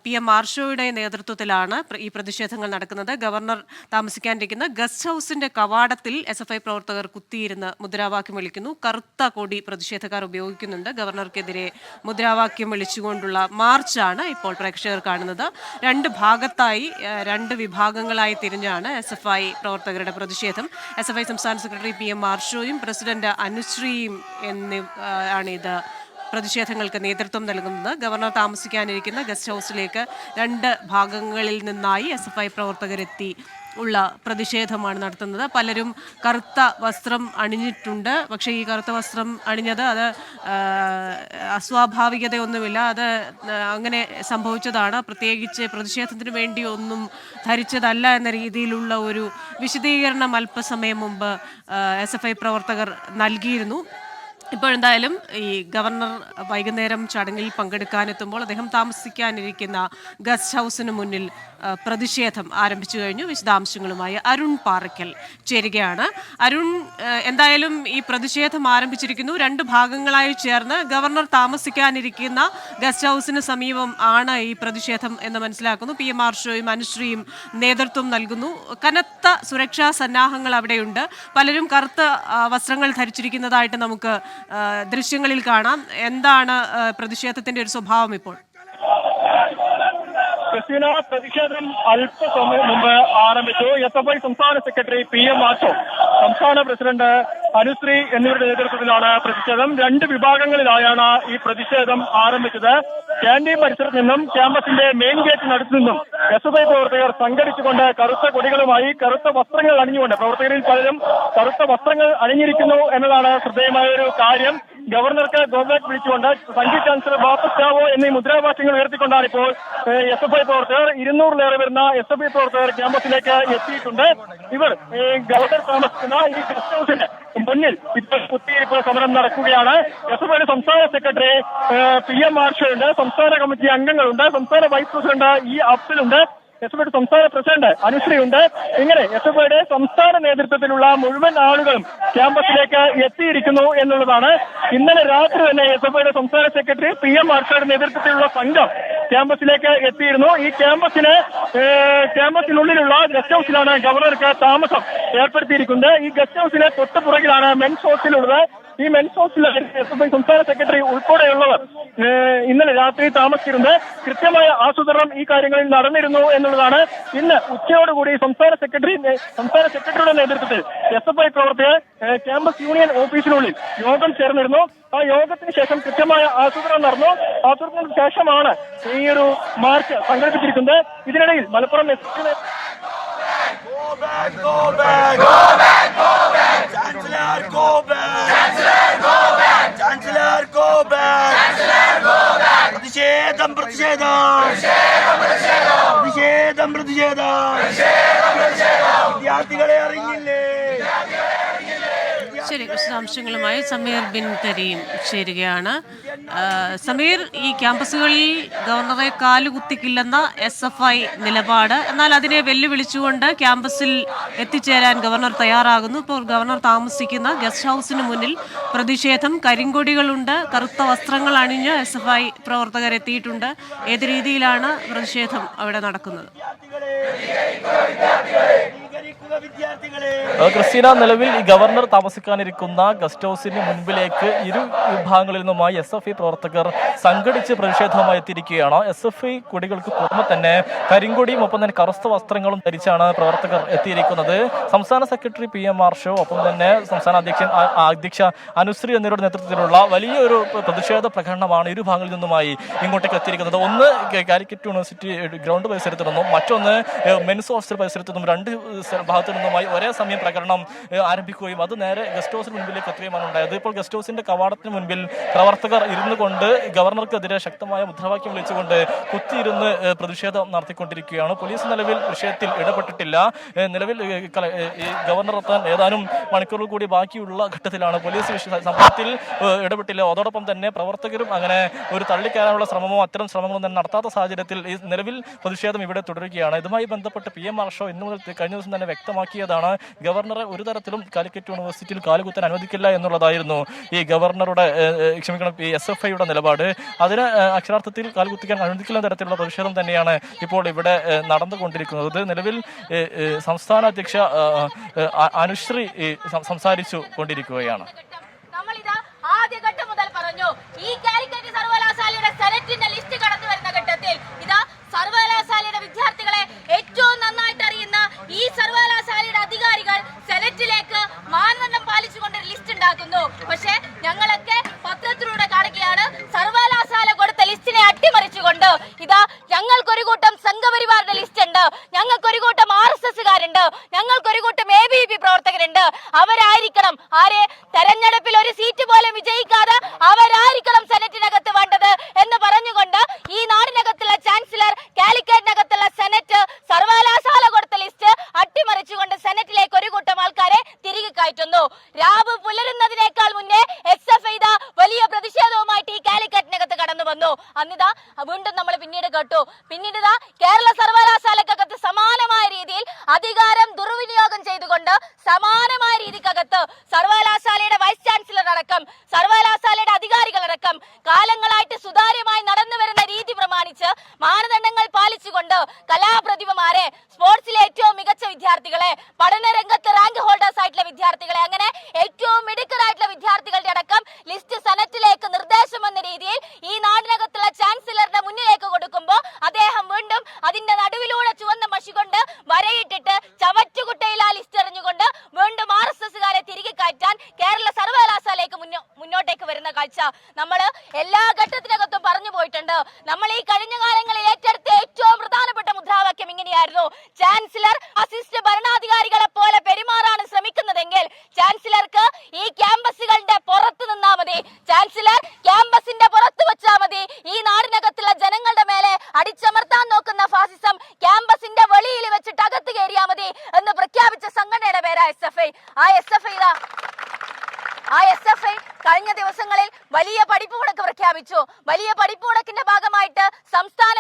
PM മാർഷോയുടെ നേതൃത്വത്തിലാണ് ഈ പ്രതിഷേധങ്ങൾ നടക്കുന്നത്. ഗവർണർ താമസിക്കാനിരിക്കുന്ന ഗസ്റ്റ് ഹൌസിന്റെ കവാടത്തിൽ SFI പ്രവർത്തകർ കുത്തിയിരുന്ന് മുദ്രാവാക്യം വിളിക്കുന്നു. കറുത്ത കൊടി പ്രതിഷേധക്കാർ ഉപയോഗിക്കുന്നുണ്ട്. ഗവർണർക്കെതിരെ മുദ്രാവാക്യം വിളിച്ചുകൊണ്ടുള്ള മാർച്ചാണ് ഇപ്പോൾ പ്രേക്ഷകർ കാണുന്നത്. രണ്ട് ഭാഗത്തായി, രണ്ട് വിഭാഗങ്ങളായി തിരിഞ്ഞാണ് SFI പ്രവർത്തകരുടെ പ്രതിഷേധം. SFI സംസ്ഥാന സെക്രട്ടറി PM മാർഷോയും പ്രസിഡന്റ് അനുശ്രീയും ആണിത് പ്രതിഷേധങ്ങൾക്ക് നേതൃത്വം നൽകുന്നത്. ഗവർണർ താമസിക്കാനിരിക്കുന്ന ഗസ്റ്റ് ഹൗസിലേക്ക് രണ്ട് ഭാഗങ്ങളിൽ നിന്നായി SFI പ്രവർത്തകരെത്തി ഉള്ള പ്രതിഷേധമാണ് നടത്തുന്നത്. പലരും കറുത്ത വസ്ത്രം അണിഞ്ഞിട്ടുണ്ട്. പക്ഷേ ഈ കറുത്ത വസ്ത്രം അണിഞ്ഞത് അത് അസ്വാഭാവികതയൊന്നുമില്ല, അത് അങ്ങനെ സംഭവിച്ചതാണ്. പ്രത്യേകിച്ച് പ്രതിഷേധത്തിന് വേണ്ടി ഒന്നും ധരിച്ചതല്ല എന്ന രീതിയിലുള്ള ഒരു വിശദീകരണം അല്പസമയം മുമ്പ് SFI പ്രവർത്തകർ നൽകിയിരുന്നു. ഇപ്പോഴെന്തായാലും ഈ ഗവർണർ വൈകുന്നേരം ചടങ്ങിൽ പങ്കെടുക്കാനെത്തുമ്പോൾ അദ്ദേഹം താമസിക്കാനിരിക്കുന്ന ഗസ്റ്റ് ഹൗസിന് മുന്നിൽ പ്രതിഷേധം ആരംഭിച്ചു കഴിഞ്ഞു. വിശദാംശങ്ങളുമായി അരുൺ പാറയ്ക്കൽ ചേരുകയാണ്. അരുൺ, എന്തായാലും ഈ പ്രതിഷേധം ആരംഭിച്ചിരിക്കുന്നു. രണ്ട് ഭാഗങ്ങളായി ചേർന്ന് ഗവർണർ താമസിക്കാനിരിക്കുന്ന ഗസ്റ്റ് ഹൗസിന് സമീപം ആണ് ഈ പ്രതിഷേധം എന്ന് മനസ്സിലാക്കുന്നു. PM മാർഷോയും അനുശ്രീയും നേതൃത്വം നൽകുന്നു. കനത്ത സുരക്ഷാ സന്നാഹങ്ങൾ അവിടെയുണ്ട്. പലരും കറുത്ത വസ്ത്രങ്ങൾ ധരിച്ചിരിക്കുന്നതായിട്ട് നമുക്ക് ദൃശ്യങ്ങളിൽ കാണാം. എന്താണ് പ്രതിഷേധത്തിന്റെ ഒരു സ്വഭാവം ഇപ്പോൾ? ക്രിസ്റ്റീന, പ്രതിഷേധം അല്പസമയം മുമ്പ് ആരംഭിച്ചു. SFI സംസ്ഥാന സെക്രട്ടറി PM മാർഷോ, സംസ്ഥാന പ്രസിഡന്റ് അനുശ്രീ എന്നിവരുടെ നേതൃത്വത്തിലാണ് പ്രതിഷേധം. രണ്ട് വിഭാഗങ്ങളിലായാണ് ഈ പ്രതിഷേധം ആരംഭിച്ചത്. ക്യാന്റീൻ പരിസരത്ത് നിന്നും ക്യാമ്പസിന്റെ മെയിൻ ഗേറ്റിനടുത്ത് നിന്നും SFI പ്രവർത്തകർ സംഘടിച്ചുകൊണ്ട് കറുത്ത കൊടികളുമായി കറുത്ത വസ്ത്രങ്ങൾ അണിഞ്ഞുകൊണ്ട്, പ്രവർത്തകരിൽ പലരും കറുത്ത വസ്ത്രങ്ങൾ അണിഞ്ഞിരിക്കുന്നു എന്നതാണ് ശ്രദ്ധേയമായ ഒരു കാര്യം. ഗവർണർക്ക് ഗോബാക്ക് വിളിച്ചുകൊണ്ട് സംഗീത് ചാൻസലർ വാപ്പസ് ചാവോ എന്നീ മുദ്രാവാക്യങ്ങൾ ഉയർത്തിക്കൊണ്ടാണ് ഇപ്പോൾ SFI പ്രവർത്തകർ, 200-ലേറെ വരുന്ന SFI പ്രവർത്തകർ ക്യാമ്പസിലേക്ക് എത്തിയിട്ടുണ്ട്. ഇവർ ഗവർണർ താമസിക്കുന്ന ഈ ഗസ്റ്റ് ഹൌസിന്റെ മുന്നിൽ ഇപ്പോൾ കുത്തിയിരിപ്പ് സമരം നടക്കുകയാണ്. SFIയുടെ സംസ്ഥാന സെക്രട്ടറി PM മാർഷോയുണ്ട്, സംസ്ഥാന കമ്മിറ്റി അംഗങ്ങളുണ്ട്, സംസ്ഥാന വൈസ് പ്രസിഡന്റ് അഫ്സലുണ്ട്, SFIയുടെ സംസ്ഥാന പ്രസിഡന്റ് അനുശ്രീയുണ്ട്. ഇങ്ങനെ SFIയുടെ സംസ്ഥാന നേതൃത്വത്തിലുള്ള മുഴുവൻ ആളുകളും ക്യാമ്പസിലേക്ക് എത്തിയിരിക്കുന്നു എന്നുള്ളതാണ്. ഇന്നലെ രാത്രി തന്നെ SFIയുടെ സംസ്ഥാന സെക്രട്ടറി PM മാർഷോയുടെ നേതൃത്വത്തിലുള്ള സംഘം ക്യാമ്പസിലേക്ക് എത്തിയിരുന്നു. ഈ ക്യാമ്പസിനുള്ളിലുള്ള ഗസ്റ്റ് ഹൌസിലാണ് ഗവർണർക്ക് താമസം ഏർപ്പെടുത്തിയിരിക്കുന്നത്. ഈ ഗസ്റ്റ് ഹൌസിന് തൊട്ട് പുറകിലാണ് മെൻസ് ഹോസ്റ്റലുള്ളത്. ഈ മെൻസ് ഹോസ്റ്റലിൽ SFI സംസ്ഥാന സെക്രട്ടറി ഉൾപ്പെടെയുള്ളവർ ഇന്നലെ രാത്രി താമസിച്ചിരുന്നത്. കൃത്യമായ ആസൂത്രണം ഈ കാര്യങ്ങളിൽ നടന്നിരുന്നു എന്നുള്ളതാണ്. ഇന്ന് ഉച്ചയോടുകൂടി സംസ്ഥാന സെക്രട്ടറിയുടെ നേതൃത്വത്തിൽ SFI പ്രവർത്തകർ ക്യാമ്പസ് യൂണിയൻ ഓഫീസിനുള്ളിൽ യോഗം ചേർന്നിരുന്നു. ആ യോഗത്തിന് ശേഷം കൃത്യമായ ആസൂത്രണം നടന്നു. ആസൂത്രണത്തിന് ശേഷമാണ് ഈ ഒരു മാർച്ച് സംഘടിപ്പിച്ചിരിക്കുന്നത്. ഇതിനിടയിൽ മലപ്പുറം വിദ്യാർത്ഥികളെ അറിഞ്ഞില്ലേ? ശരി, വിശദാംശങ്ങളുമായി സമീർ ബിൻ കരീം ചേരുകയാണ്. സമീർ, ഈ ക്യാമ്പസുകളിൽ ഗവർണറെ കാലുകുത്തിക്കില്ലെന്ന SFI നിലപാട്, എന്നാൽ അതിനെ വെല്ലുവിളിച്ചുകൊണ്ട് ക്യാമ്പസിൽ എത്തിച്ചേരാൻ ഗവർണർ തയ്യാറാകുന്നു. ഇപ്പോൾ ഗവർണർ താമസിക്കുന്ന ഗസ്റ്റ് ഹൗസിന് മുന്നിൽ പ്രതിഷേധം, കരിങ്കൊടികളുണ്ട്, കറുത്ത വസ്ത്രങ്ങൾ അണിഞ്ഞ് SFI പ്രവർത്തകർ എത്തിയിട്ടുണ്ട്. ഏത് രീതിയിലാണ് പ്രതിഷേധം അവിടെ നടക്കുന്നത്? ക്രിസ്റ്റീന, നിലവിൽ ഈ ഗവർണർ താമസിക്കാനിരിക്കുന്ന ഗസ്റ്റ് ഹൗസിന് മുൻപിലേക്ക് ഇരു വിഭാഗങ്ങളിൽ നിന്നുമായി SFI പ്രവർത്തകർ സംഘടിച്ച് പ്രതിഷേധവുമായി എത്തിയിരിക്കുകയാണ്. SFI കൊടികൾക്ക് പുറമെ തന്നെ കരിങ്കൊടിയും ഒപ്പം തന്നെ കറുത്ത വസ്ത്രങ്ങളും ധരിച്ചാണ് പ്രവർത്തകർ എത്തിയിരിക്കുന്നത്. സംസ്ഥാന സെക്രട്ടറി PM മാർഷോ, ഒപ്പം തന്നെ സംസ്ഥാന അധ്യക്ഷ അനുശ്രീ എന്നിവരുടെ നേതൃത്വത്തിലുള്ള വലിയൊരു പ്രതിഷേധ പ്രകടനമാണ് ഇരു ഭാഗങ്ങളിൽ നിന്നുമായി ഇങ്ങോട്ടേക്ക് എത്തിയിരിക്കുന്നത്. ഒന്ന് കാലിക്കറ്റ് യൂണിവേഴ്സിറ്റി ഗ്രൗണ്ട് പരിസരത്ത് നിന്നും, മറ്റൊന്ന് മെൻസ് ഹോസ്റ്റൽ പരിസരത്ത് നിന്നും, രണ്ട് ഭാഗത്തു നിന്നുമായി ഒരേ സമയം പ്രകടനം ആരംഭിക്കുകയും അത് നേരെ ഗസ്റ്റ് ഹൗസിന് മുൻപിലേക്ക് എത്തുകയുമാണ് ഉണ്ടായത്. ഇപ്പോൾ ഗസ്റ്റ് ഹൗസിന്റെ കവാടത്തിന് മുൻപിൽ പ്രവർത്തകർ ഇരുന്നു കൊണ്ട് ഗവർണർക്കെതിരെ ശക്തമായ മുദ്രാവാക്യം വിളിച്ചുകൊണ്ട് കുത്തിയിരുന്ന് പ്രതിഷേധം നടത്തിക്കൊണ്ടിരിക്കുകയാണ്. പോലീസ് നിലവിൽ വിഷയത്തിൽ ഇടപെട്ടിട്ടില്ല. നിലവിൽ ഗവർണർ എത്താൻ ഏതാനും മണിക്കൂറുകൾ കൂടി ബാക്കിയുള്ള ഘട്ടത്തിലാണ്. പോലീസ് സംഭവത്തിൽ ഇടപെട്ടില്ല. അതോടൊപ്പം തന്നെ പ്രവർത്തകരും അങ്ങനെ ഒരു തള്ളിക്കയറാനുള്ള ശ്രമമോ അത്തരം ശ്രമങ്ങളോ തന്നെ നടത്താത്ത സാഹചര്യത്തിൽ ഈ നിലവിൽ പ്രതിഷേധം ഇവിടെ തുടരുകയാണ്. ഇതുമായി ബന്ധപ്പെട്ട് PM മാർഷോ ഇന്നു മുതൽ കഴിഞ്ഞ ദിവസം തന്നെ വ്യക്തമായി വ്യക്തമാക്കിയതാണ് ഗവർണറെ ഒരു തരത്തിലും കാലിക്കറ്റ് യൂണിവേഴ്സിറ്റിയിൽ കാലുകുത്താൻ അനുവദിക്കില്ല എന്നുള്ളതായിരുന്നു ഈ ഗവർണറുടെ ഈ SFIയുടെ നിലപാട്. അതിന് അക്ഷരാർത്ഥത്തിൽ കാലുകുത്തിക്കാൻ അനുവദിക്കില്ല തരത്തിലുള്ള പ്രതിഷേധം തന്നെയാണ് ഇപ്പോൾ ഇവിടെ നടന്നുകൊണ്ടിരിക്കുന്നത്. നിലവിൽ സംസ്ഥാന അധ്യക്ഷ അനുശ്രീ സംസാരിച്ചു കൊണ്ടിരിക്കുകയാണ്. ആദ്യഘട്ടം മുതൽ പറഞ്ഞു ഈ കാലിക്കറ്റ് സർവകലാശാലയുടെ സെനറ്റിന്റെ ലിസ്റ്റ് കടന്നു വരുന്ന ഘട്ടത്തിൽ ഇതാ സർവകലാശാലയുടെ വിദ്യാർത്ഥികളെ ഏറ്റവും നന്നായിട്ട് അറിയുന്ന ഈ സർവകലാശാലയുടെ അധികാരികൾ സെനറ്റിലേക്ക് മാനദണ്ഡം പാലിച്ചുകൊണ്ട് ലിസ്റ്റ് ഉണ്ടാക്കുന്നു. പക്ഷേ ഞങ്ങളൊക്കെ പത്രത്തിലൂടെ കാണുകയാണ് സർവകലാശാല കൊടുത്ത ലിസ്റ്റിനെ അട്ടിമറിച്ചുകൊണ്ട് ഇതാ ഞങ്ങൾക്കൊരു കൂട്ടം സംഘപരിവാറിന്റെ ലിസ്റ്റ് ഉണ്ട്, ഞങ്ങൾക്കൊരു കൂട്ടം RSSകാരുണ്ട്, ഞങ്ങൾക്കൊരു കൂട്ടം ABP പ്രവർത്തകരുണ്ട്, അവരായിരിക്കണം ആരെ തെരഞ്ഞെടുപ്പിൽ ഒരു സീറ്റ് പോലും വിജയിക്കാതെ അവരായിരിക്കണം സെനറ്റിനകത്ത് വേണ്ടത് എന്ന് പറഞ്ഞുകൊണ്ട് ഈ നാടിനകത്തുള്ള ചാൻസലർ കാലിക്കറ്റിനകത്തുള്ള സെനറ്റ് സർവകലാശാല കൊടുത്ത ലിസ്റ്റ് അട്ടിമറിച്ചുകൊണ്ട് സെനറ്റിലേക്ക് ഒരു കൂട്ടം ആൾക്കാരെ തിരികെ കയറ്റുന്നു. രാവ് പുലരുന്നതിനേക്കാൾ മുന്നേ SFI വലിയ പ്രതിഷേധവുമായിട്ട് ഈ കാലിക്കറ്റിനകത്ത് കടന്നു വന്നു. അന്നിതാ വീണ്ടും നമ്മൾ പിന്നീട് കേട്ടു. പിന്നീട് കേരള സർവകലാശാലക്കകത്ത് സമാനമായ രീതിയിൽ അധികാരം ദുർവിനിയോഗം ചെയ്തുകൊണ്ട് സമാനമായ രീതിക്കകത്ത് സർവകലാശാലയുടെ വൈസ് ചാൻസലർ അടക്കം സർവകലാശാലയുടെ അധികാരികളടക്കം കാലങ്ങളായിട്ട് സുതാര്യമായി നടന്നു വരുന്ന രീതി പ്രമാണിച്ച് മാനദണ്ഡങ്ങൾ പാലിച്ചുകൊണ്ട് കലാപ്രതിഭമാരെ, സ്പോർട്സിലെ ഏറ്റവും മികച്ച വിദ്യാർത്ഥികളെ, പഠനരംഗത്ത് റാങ്ക് ഹോൾഡേഴ്സ് ആയിട്ടുള്ള വിദ്യാർത്ഥികളെ, അങ്ങനെ ഏറ്റവും മിടുക്കരായിട്ടുള്ള വിദ്യാർത്ഥികളുടെ അടക്കം ലിസ്റ്റ് സെനറ്റിലേക്ക് നിർദ്ദേശം എന്ന രീതിയിൽ ഈ നാടിനകത്തുള്ള ചാൻസലറുടെ മുന്നിലേക്ക് കൊടുക്കുമ്പോൾ അദ്ദേഹം വീണ്ടും അതിന്റെ നടുവിലൂടെ ചുവന്ന മഷി കൊണ്ട് വരയിട്ടിട്ട് ചവറ്റുകുട്ടയിൽ ആ ലിസ്റ്റ് എറിഞ്ഞുകൊണ്ട് വീണ്ടും RSSകാരെ തിരികെ കയറ്റാൻ കേരള സർവകലാശാലയ്ക്ക് മുന്നോട്ടേക്ക് വരുന്ന കാഴ്ച നമ്മൾ എല്ലാ ഘട്ടത്തിനകത്തും പറഞ്ഞു പോയിട്ടുണ്ട്. നമ്മൾ ഈ കഴിഞ്ഞ കാലങ്ങളിൽ ഏറ്റെടുത്ത ഏറ്റവും പ്രധാനപ്പെട്ട മുദ്രാവാക്യം ഇങ്ങനെയായിരുന്നു: ചാൻസലർ അസിസ്റ്റ് ഭരണാധികാരികളെ പോലെ പെരുമാറാണ് ശ്രമിക്കുന്നതെങ്കിൽ ചാൻസലർക്ക് ഈ ക്യാമ്പസുകളുടെ പുറത്ത് നിന്നാ മതി, ചാൻസലർ ക്യാമ്പസിന്റെ പുറത്ത് വെച്ചാൽ മതി. ഈ നാടിനകത്തുള്ള ജനങ്ങളുടെ മേലെ അടിച്ചമർത്താൻ നോക്കുന്ന ഫാസിസം ക്യാമ്പസിന്റെ വെളിയിൽ വെച്ചിട്ട് അകത്ത് കയറിയാൽ മതി എന്ന് പ്രഖ്യാപിച്ച സംഘടനയുടെ പേരാ SFI. ആ SFI കഴിഞ്ഞ ദിവസങ്ങളിൽ വലിയ പഠിപ്പ് മുടക്ക് പ്രഖ്യാപിച്ചു. വലിയ പഠിപ്പ് മുടക്കിന്റെ ഭാഗമായിട്ട് സംസ്ഥാന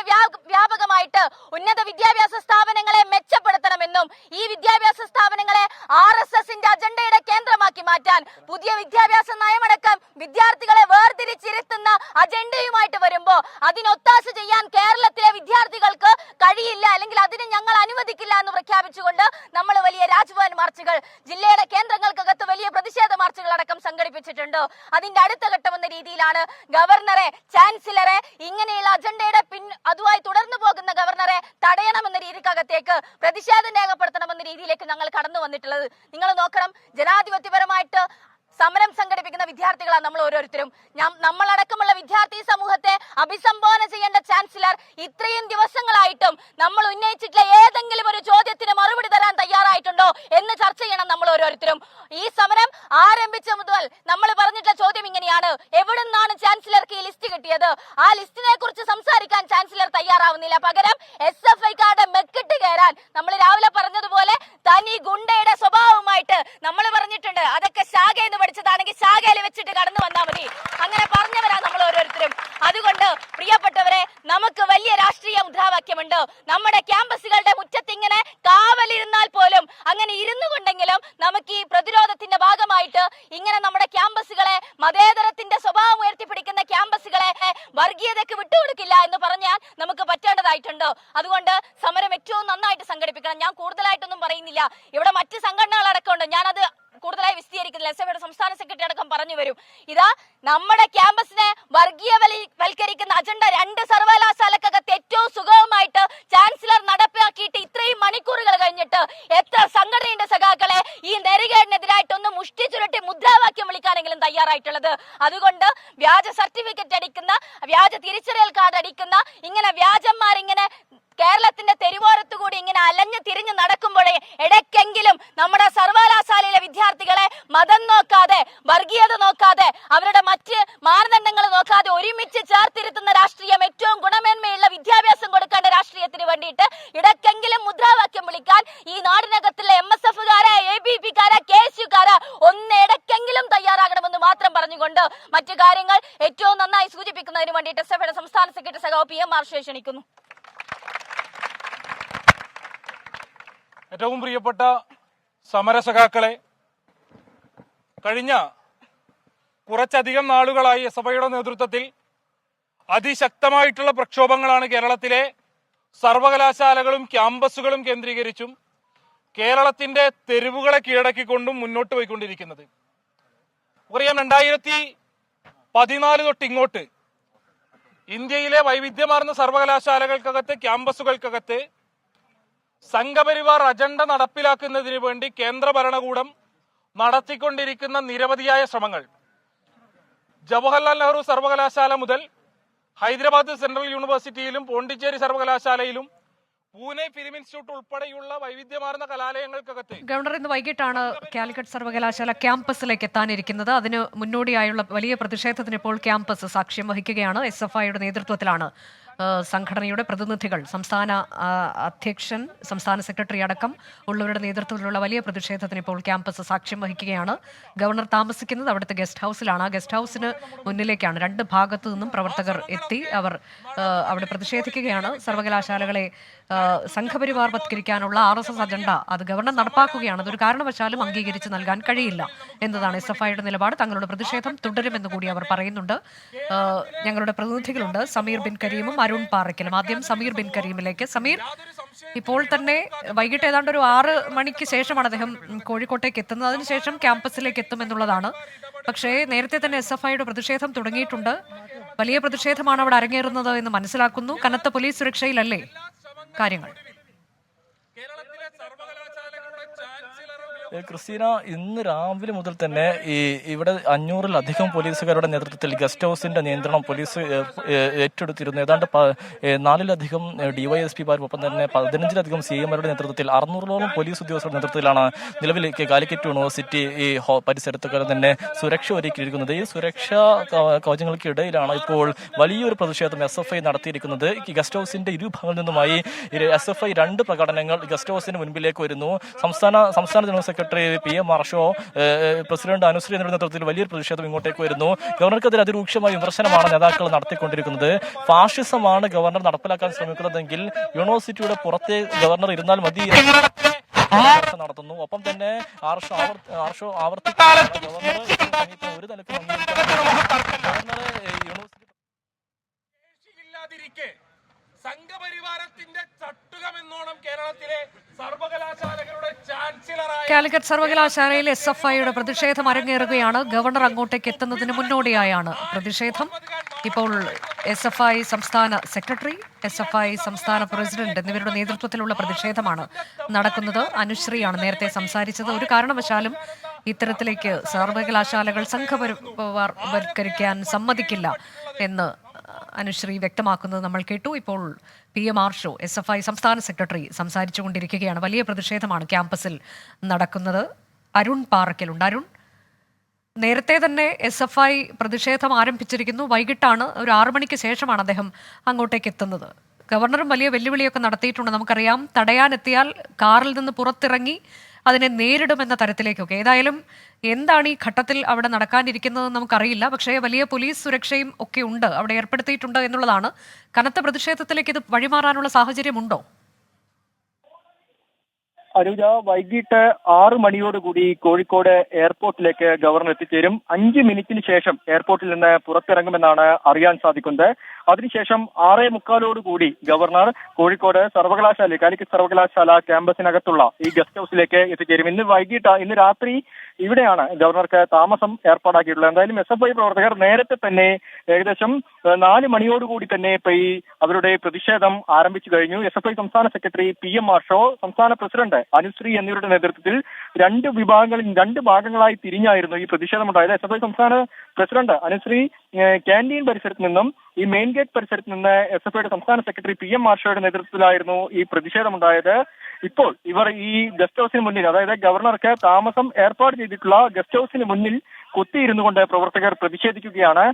വ്യാപകമായിട്ട് ഉന്നത വിദ്യാഭ്യാസ സ്ഥാപനങ്ങളെ മെച്ചപ്പെടുത്തണമെന്നും ഈ വിദ്യാഭ്യാസ സ്ഥാപനങ്ങളെ RSSന്റെ അജണ്ടയുടെ കേന്ദ്രമാക്കി മാറ്റാൻ പുതിയ വിദ്യാഭ്യാസ നയമടക്കം വിദ്യാർത്ഥികളെ വേർതിരിച്ചിരുത്തുന്ന അജണ്ടയുമായിട്ട് വരുമ്പോ അതിനൊത്താശ ചെയ്യാൻ കേരളത്തിലെ വിദ്യാർത്ഥികൾക്ക് കഴിയില്ല, അല്ലെങ്കിൽ അതിന് ഞങ്ങൾ അനുവദിക്കില്ല എന്ന് പ്രഖ്യാപിച്ചുകൊണ്ട് നമ്മൾ വലിയ രാജ്ഭവൻ മാർച്ചുകൾ, ജില്ലയുടെ കേന്ദ്രങ്ങൾക്കകത്ത് വലിയ പ്രതിഷേധ മാർച്ചുകൾ അടക്കം സംഘടിപ്പിച്ചിട്ടുണ്ട്. അതിന്റെ അടുത്ത ഘട്ടം എന്ന രീതിയിലാണ് ഗവർണറെ, ചാൻസലറെ, ഇങ്ങനെയുള്ള അജണ്ടയുടെ അതുമായി തുടർന്നു പോകുന്ന ഗവർണറെ തടയണമെന്ന രീതിക്കകത്തേക്ക് പ്രതിഷേധം രേഖപ്പെടുത്തണമെന്ന രീതിയിലേക്ക് ഞങ്ങൾ കടന്നു വന്നിട്ടുള്ളത്. നിങ്ങൾ നോക്കണം, ജനാധിപത്യപരമായിട്ട് സമരം സംഘടിപ്പിക്കുന്ന വിദ്യാർത്ഥികളാണ് നമ്മൾ ഓരോരുത്തരും. നമ്മളടക്കമുള്ള വിദ്യാർത്ഥി സമൂഹത്തെ അഭിസംബോധന ചെയ്യേണ്ട ചാൻസലർ ഇത്രയും ദിവസങ്ങളായിട്ടും നമ്മൾ ഉന്നയിച്ചിട്ടുള്ള ഏതെങ്കിലും ഒരു ചോദ്യത്തിന് മറുപടി തരാൻ തയ്യാറായിട്ടുണ്ടോ എന്ന് ചർച്ച ചെയ്യണം നമ്മൾ ഓരോരുത്തരും. ഈ സമരം ആരംഭിച്ച മുതൽ നമ്മൾ പറഞ്ഞിട്ടുള്ള ചോദ്യം ഇങ്ങനെയാണ്: എവിടുന്നാണ് ചാൻസലർക്ക് ഈ ലിസ്റ്റ് കിട്ടിയത്? ആ ലിസ്റ്റിനെ കുറിച്ച് സംസാരിക്കാൻ ചാൻസലർ തയ്യാറാവുന്നില്ല. പകരം SFIക്കാരുടെ മെക്കിട്ട് കയറാൻ നമ്മൾ രാവിലെ പറഞ്ഞതുപോലെ തനി ഗുണ്ടയുടെ സ്വഭാവമായിട്ട് നമ്മൾ പറഞ്ഞിട്ടുണ്ട്. അതൊക്കെ ശാഖയെന്ന് പഠിച്ചതാണെങ്കിൽ ശാഖയിൽ വെച്ചിട്ട് കടന്നു വന്നാൽ മതി. അങ്ങനെ പറഞ്ഞവരാ നമ്മൾ ഓരോരുത്തരും. അതുകൊണ്ട് പ്രിയപ്പെട്ടവരെ, നമുക്ക് വലിയ രാഷ്ട്രീയ മുദ്രാവാക്യമുണ്ട്. നമ്മുടെ ക്യാമ്പസുകളുടെ മുറ്റത്ത് ഇങ്ങനെ കാവലിരുന്നാൽ പോലും, അങ്ങനെ ഇരുന്നു കൊണ്ടെങ്കിലും നമുക്ക് ഈ പ്രതിരോധത്തിന്റെ ഭാഗമായിട്ട് ഇങ്ങനെ നമ്മുടെ ക്യാമ്പസുകളെ, മതേതരത്തിന്റെ സ്വഭാവം ഉയർത്തിപ്പിടിക്കുന്ന ക്യാമ്പസുകളെ വർഗീയതയ്ക്ക് വിട്ടുകൊടുക്കില്ല എന്ന് പറഞ്ഞാൽ നമുക്ക് പറ്റേണ്ടതായിട്ടുണ്ട്. അതുകൊണ്ട് സമരം ഏറ്റവും നന്നായിട്ട് സംഘടിപ്പിക്കണം. ഞാൻ കൂടുതലായിട്ടൊന്നും പറയുന്നില്ല, ഇവിടെ മറ്റ് സംഘടനകൾ അടക്കമുണ്ട്, ഞാനത് കൂടുതലായി വിശദീകരിക്കുന്നില്ല. SFIയുടെ സംസ്ഥാന സെക്രട്ടറി അടക്കം പറഞ്ഞു വരും. ഇതാ നമ്മുടെ ക്യാമ്പസിനെ വർഗീയവൽക്കരിക്കുന്ന അജണ്ട 2 സർവകലാശാലക്കകത്ത് ഏറ്റവും സുഗമമായിട്ട് ചാൻസലർ നടപ്പാക്കിയിട്ട് ഇത്രയും മണിക്കൂറുകൾ കഴിഞ്ഞിട്ട് എത്ര സംഘടനയുടെ സഖാക്കളെ ഈ നെറുകേടിനെതിരായിട്ടൊന്ന് മുഷ്ടി ചുരുട്ടി മുദ്രാവാക്യം വിളിക്കാനെങ്കിലും തയ്യാറായിട്ടുള്ളത്? അതുകൊണ്ട് വ്യാജ സർട്ടിഫിക്കറ്റ് അടിക്കുന്ന, വ്യാജ തിരിച്ചറിയൽ കാർഡ് അടിക്കുന്ന, ഇങ്ങനെ വ്യാജന്മാരിങ്ങനെ കേരളത്തിന്റെ തെരുവോരത്തുകൂടി ഇങ്ങനെ അലഞ്ഞു തിരിഞ്ഞു നടക്കുമ്പോഴേ ഇടയ്ക്കെങ്കിലും നമ്മുടെ സർവകലാശാലയിലെ വിദ്യാർത്ഥികളെ മതം നോക്കാതെ, വർഗീയത നോക്കാതെ, അവരുടെ മറ്റ് മാനദണ്ഡങ്ങൾ നോക്കാതെ ഒരുമിച്ച് ചേർത്തിരുത്തുന്ന രാഷ്ട്രീയം, ഏറ്റവും ഗുണമേന്മയുള്ള വിദ്യാഭ്യാസം കൊടുക്കേണ്ട രാഷ്ട്രീയത്തിന് വേണ്ടിയിട്ട് ഇടയ്ക്കെങ്കിലും മുദ്രാവാക്യം വിളിക്കാൻ ഈ നാടിനകത്തുള്ള MSFകാരെ, ABPക്കാരെ, KSUക്കാരെ ഒന്ന് ഇടയ്ക്കെങ്കിലും തയ്യാറാകണമെന്ന് മാത്രം പറഞ്ഞുകൊണ്ട് മറ്റു കാര്യങ്ങൾ ഏറ്റവും നന്നായി സൂചിപ്പിക്കുന്നതിന് വേണ്ടിയിട്ട് SFIയുടെ സംസ്ഥാന സെക്രട്ടറി സഖാവ് PM മാർഷയെ ക്ഷണിക്കുന്നു. ഏറ്റവും പ്രിയപ്പെട്ട സമരസഖാക്കളെ, കഴിഞ്ഞ കുറച്ചധികം നാളുകളായി എസ്എഫ്ഐയുടെ നേതൃത്വത്തിൽ അതിശക്തമായിട്ടുള്ള പ്രക്ഷോഭങ്ങളാണ് കേരളത്തിലെ സർവകലാശാലകളും ക്യാമ്പസുകളും കേന്ദ്രീകരിച്ചും കേരളത്തിന്റെ തെരുവുകളെ കീഴടക്കിക്കൊണ്ടും മുന്നോട്ട് പോയിക്കൊണ്ടിരിക്കുന്നത്. അറിയാം, 2014 തൊട്ട് ഇങ്ങോട്ട് ഇന്ത്യയിലെ വൈവിധ്യമാർന്ന സർവകലാശാലകൾക്കകത്ത്, ക്യാമ്പസുകൾക്കകത്ത് സംഘപരിവാർ അജണ്ട നടപ്പിലാക്കുന്നതിന് വേണ്ടി കേന്ദ്ര ഭരണകൂടം നടത്തിക്കൊണ്ടിരിക്കുന്ന നിരവധിയായ ശ്രമങ്ങൾ, ജവഹർലാൽ നെഹ്റു സർവകലാശാല മുതൽ ഹൈദരാബാദ് സെൻട്രൽ യൂണിവേഴ്സിറ്റിയിലും പോണ്ടിച്ചേരി സർവകലാശാലയിലും പൂനെ ഫിലിം ഇൻസ്റ്റിറ്റ്യൂട്ട് ഉൾപ്പെടെയുള്ള വൈവിധ്യമാർന്ന കലാലയങ്ങൾക്കകത്ത് ഗവർണർ ഇന്ന് വൈകിട്ടാണ് കാലിക്കറ്റ് സർവകലാശാല ക്യാമ്പസിലേക്ക് എത്താനിരിക്കുന്നത്. അതിന് മുന്നോടിയായുള്ള വലിയ പ്രതിഷേധത്തിന് ഇപ്പോൾ ക്യാമ്പസ് സാക്ഷ്യം വഹിക്കുകയാണ്. SFIയുടെ നേതൃത്വത്തിലാണ് സംഘടനയുടെ പ്രതിനിധികൾ, സംസ്ഥാന അധ്യക്ഷൻ, സംസ്ഥാന സെക്രട്ടറി അടക്കം ഉള്ളവരുടെ നേതൃത്വത്തിലുള്ള വലിയ പ്രതിഷേധത്തിന് ഇപ്പോൾ ക്യാമ്പസ് സാക്ഷ്യം വഹിക്കുകയാണ്. ഗവർണർ താമസിക്കുന്നത് അവിടുത്തെ ഗസ്റ്റ് ഹൗസിലാണ്. ആ ഗസ്റ്റ് ഹൗസിന് മുന്നിലേക്കാണ് രണ്ട് ഭാഗത്തു നിന്നും പ്രവർത്തകർ എത്തി അവർ അവിടെ പ്രതിഷേധിക്കുകയാണ്. സർവകലാശാലകളെ സംഘപരിവാർവത്കരിക്കാനുള്ള RSS അജണ്ട അത് ഗവർണർ നടപ്പാക്കുകയാണ്. അതൊരു കാരണവശാലും അംഗീകരിച്ച് നൽകാൻ കഴിയില്ല എന്നതാണ് SFIയുടെ നിലപാട്. തങ്ങളുടെ പ്രതിഷേധം തുടരുമെന്ന് കൂടി അവർ പറയുന്നുണ്ട്. ഞങ്ങളുടെ പ്രതിനിധികളുണ്ട്, സമീർ ബിൻ കരീമും അരുൺ പാറയ്ക്കലും. ആദ്യം സമീർ ബിൻ കരീമിലേക്ക്. സമീർ, ഇപ്പോൾ തന്നെ വൈകിട്ട് ഏതാണ്ട് ഒരു 6 മണിക്ക് ശേഷമാണ് അദ്ദേഹം കോഴിക്കോട്ടേക്ക് എത്തുന്നത്. അതിനുശേഷം ക്യാമ്പസിലേക്ക് എത്തുമെന്നുള്ളതാണ്. പക്ഷേ നേരത്തെ തന്നെ SFIയുടെ പ്രതിഷേധം തുടങ്ങിയിട്ടുണ്ട്. വലിയ പ്രതിഷേധമാണ് അവിടെ അരങ്ങേറുന്നത് എന്ന് മനസ്സിലാക്കുന്നു. കനത്ത പോലീസ് സുരക്ഷയിലല്ലേ കാര്യങ്ങൾ? ക്രിസ്റ്റീന, ഇന്ന് രാവിലെ മുതൽ തന്നെ ഇവിടെ 500-ലധികം പോലീസുകാരുടെ നേതൃത്വത്തിൽ ഗസ്റ്റ് ഹൗസിന്റെ നിയന്ത്രണം പോലീസ് ഏറ്റെടുത്തിരുന്നു. ഏതാണ്ട് 4-ലധികം DYSPമാരും ഒപ്പം തന്നെ 15-ലധികം CMമാരുടെ നേതൃത്വത്തിൽ 600-ഓളം പോലീസ് ഉദ്യോഗസ്ഥരുടെ നേതൃത്വത്തിലാണ് നിലവിലേക്ക് കാലിക്കറ്റ് യൂണിവേഴ്സിറ്റി പരിസരത്തൊക്കെ തന്നെ സുരക്ഷ ഒരുക്കിയിരിക്കുന്നത്. ഈ സുരക്ഷാ കവചങ്ങൾക്കിടയിലാണ് ഇപ്പോൾ വലിയൊരു പ്രതിഷേധം SFI നടത്തിയിരിക്കുന്നത്. ഈ ഗസ്റ്റ് ഹൗസിന്റെ ഇരുഭാഗങ്ങളിൽ നിന്നുമായി SFI 2 പ്രകടനങ്ങൾ ഗസ്റ്റ് ഹൗസിന് മുൻപിലേക്ക് വരുന്നു. സംസ്ഥാന ജനറൽ സെക്രട്ടറി PM മാർഷോ, പ്രസിഡന്റ് അനുശ്രീ എന്നിവരുടെ നേതൃത്വത്തിൽ വലിയൊരു പ്രതിഷേധം ഇങ്ങോട്ടേക്ക് വരുന്നു. ഗവർണർക്കെതിരെ അതിരൂക്ഷമായ വിമർശനമാണ് നേതാക്കൾ നടത്തിക്കൊണ്ടിരിക്കുന്നത്. ഫാഷിസമാണ് ഗവർണർ നടപ്പിലാക്കാൻ ശ്രമിക്കുന്നതെങ്കിൽ യൂണിവേഴ്സിറ്റിയുടെ പുറത്തെ ഗവർണർ ഇരുന്നാൽ മതി നടത്തുന്നു. ഒപ്പം തന്നെ ആർഷോ ആവർത്തിക്കുന്ന ഒരു നിലക്കും സംഘപരിവാരത്തിന്റെ ചട്ടുകമെന്നോണം കേരളത്തിലെ സർവകലാശാലകളുടെ ചാൻസലറായ കാലിക്കറ്റ് സർവകലാശാലയിൽ SFIയുടെ പ്രതിഷേധം അരങ്ങേറുകയാണ്. ഗവർണർ അങ്ങോട്ടേക്ക് എത്തുന്നതിന് മുന്നോടിയായാണ് പ്രതിഷേധം. ഇപ്പോൾ SFI സംസ്ഥാന സെക്രട്ടറി, SFI സംസ്ഥാന പ്രസിഡന്റ് എന്നിവരുടെ നേതൃത്വത്തിലുള്ള പ്രതിഷേധമാണ് നടക്കുന്നത്. അനുശ്രീയാണ് നേരത്തെ സംസാരിച്ചത്. ഒരു കാരണവശാലും ഇത്തരത്തിലേക്ക് സർവകലാശാലകൾ സംഘപരിവാർവത്കരിക്കാൻ സമ്മതിക്കില്ല എന്ന് അനുശ്രീ വ്യക്തമാക്കുന്നത് നമ്മൾ കേട്ടു. ഇപ്പോൾ PM മാർഷോ, SFI സംസ്ഥാന സെക്രട്ടറി, സംസാരിച്ചുകൊണ്ടിരിക്കുകയാണ്. വലിയ പ്രതിഷേധമാണ് ക്യാമ്പസിൽ നടക്കുന്നത്. അരുൺ പാറയ്ക്കലുണ്ട്. അരുൺ, നേരത്തെ തന്നെ SFI പ്രതിഷേധം ആരംഭിച്ചിരിക്കുന്നു. വൈകിട്ടാണ്, ഒരു 6 മണിക്ക് ശേഷമാണ് അദ്ദേഹം അങ്ങോട്ടേക്ക് എത്തുന്നത്. ഗവർണറും വലിയ വെല്ലുവിളിയൊക്കെ നടത്തിയിട്ടുണ്ട്. നമുക്കറിയാം, തടയാനെത്തിയാൽ കാറിൽ നിന്ന് പുറത്തിറങ്ങി അതിനെ നേരിടുമെന്ന തരത്തിലേക്കൊക്കെ. ഏതായാലും എന്താണ് ഈ ഘട്ടത്തിൽ അവിടെ നടക്കാനിരിക്കുന്നത് നമുക്കറിയില്ല. പക്ഷേ വലിയ പോലീസ് സുരക്ഷയും ഒക്കെ ഉണ്ട്, അവിടെ ഏർപ്പെടുത്തിയിട്ടുണ്ട് എന്നുള്ളതാണ്. കനത്ത പ്രതിഷേധത്തിലേക്ക് ഇത് വഴിമാറാനുള്ള സാഹചര്യമുണ്ടോ? അനുജ, വൈകിട്ട് 6 മണിയോടുകൂടി കോഴിക്കോട് എയർപോർട്ടിലേക്ക് ഗവർണർ എത്തിച്ചേരും. 5 മിനിറ്റിന് ശേഷം എയർപോർട്ടിൽ നിന്ന് പുറത്തിറങ്ങുമെന്നാണ് അറിയാൻ സാധിക്കുന്നത്. അതിനുശേഷം 6:45 ഗവർണർ കോഴിക്കോട് സർവകലാശാല, കാലിക്കറ്റ് സർവകലാശാല ക്യാമ്പസിനകത്തുള്ള ഈ ഗസ്റ്റ് ഹൗസിലേക്ക് എത്തിച്ചേരും. ഇന്ന് രാത്രി ഇവിടെയാണ് ഗവർണർക്ക് താമസം ഏർപ്പാടാക്കിയിട്ടുള്ളത്. എന്തായാലും SFI പ്രവർത്തകർ നേരത്തെ തന്നെ ഏകദേശം 4 മണിയോടുകൂടി തന്നെ അവരുടെ പ്രതിഷേധം ആരംഭിച്ചു കഴിഞ്ഞു. SFI സംസ്ഥാന സെക്രട്ടറി PM മാർഷോ, സംസ്ഥാന പ്രസിഡന്റ് അനുശ്രീ എന്നിവരുടെ നേതൃത്വത്തിൽ 2 ഭാഗങ്ങളായി തിരിഞ്ഞായിരുന്നു ഈ പ്രതിഷേധമുണ്ടായത്. SFI സംസ്ഥാന പ്രസിഡന്റ് അനുശ്രീ ക്യാന്റീൻ പരിസരത്ത് നിന്നും ഈ മെയിൻ ഗേറ്റ് പരിസരത്ത് നിന്ന് SFIയുടെ സംസ്ഥാന സെക്രട്ടറി PM മാർഷോയുടെ നേതൃത്വത്തിലായിരുന്നു ഈ പ്രതിഷേധമുണ്ടായത്. ഇപ്പോൾ ഇവർ ഈ ഗസ്റ്റ് ഹൗസിന് മുന്നിൽ, അതായത് ഗവർണർക്ക് താമസം ഏർപ്പാട് ചെയ്തിട്ടുള്ള ഗസ്റ്റ് ഹൗസിന് മുന്നിൽ കുത്തിയിരുന്നു കൊണ്ട് പ്രവർത്തകർ പ്രതിഷേധിക്കുകയാണ്.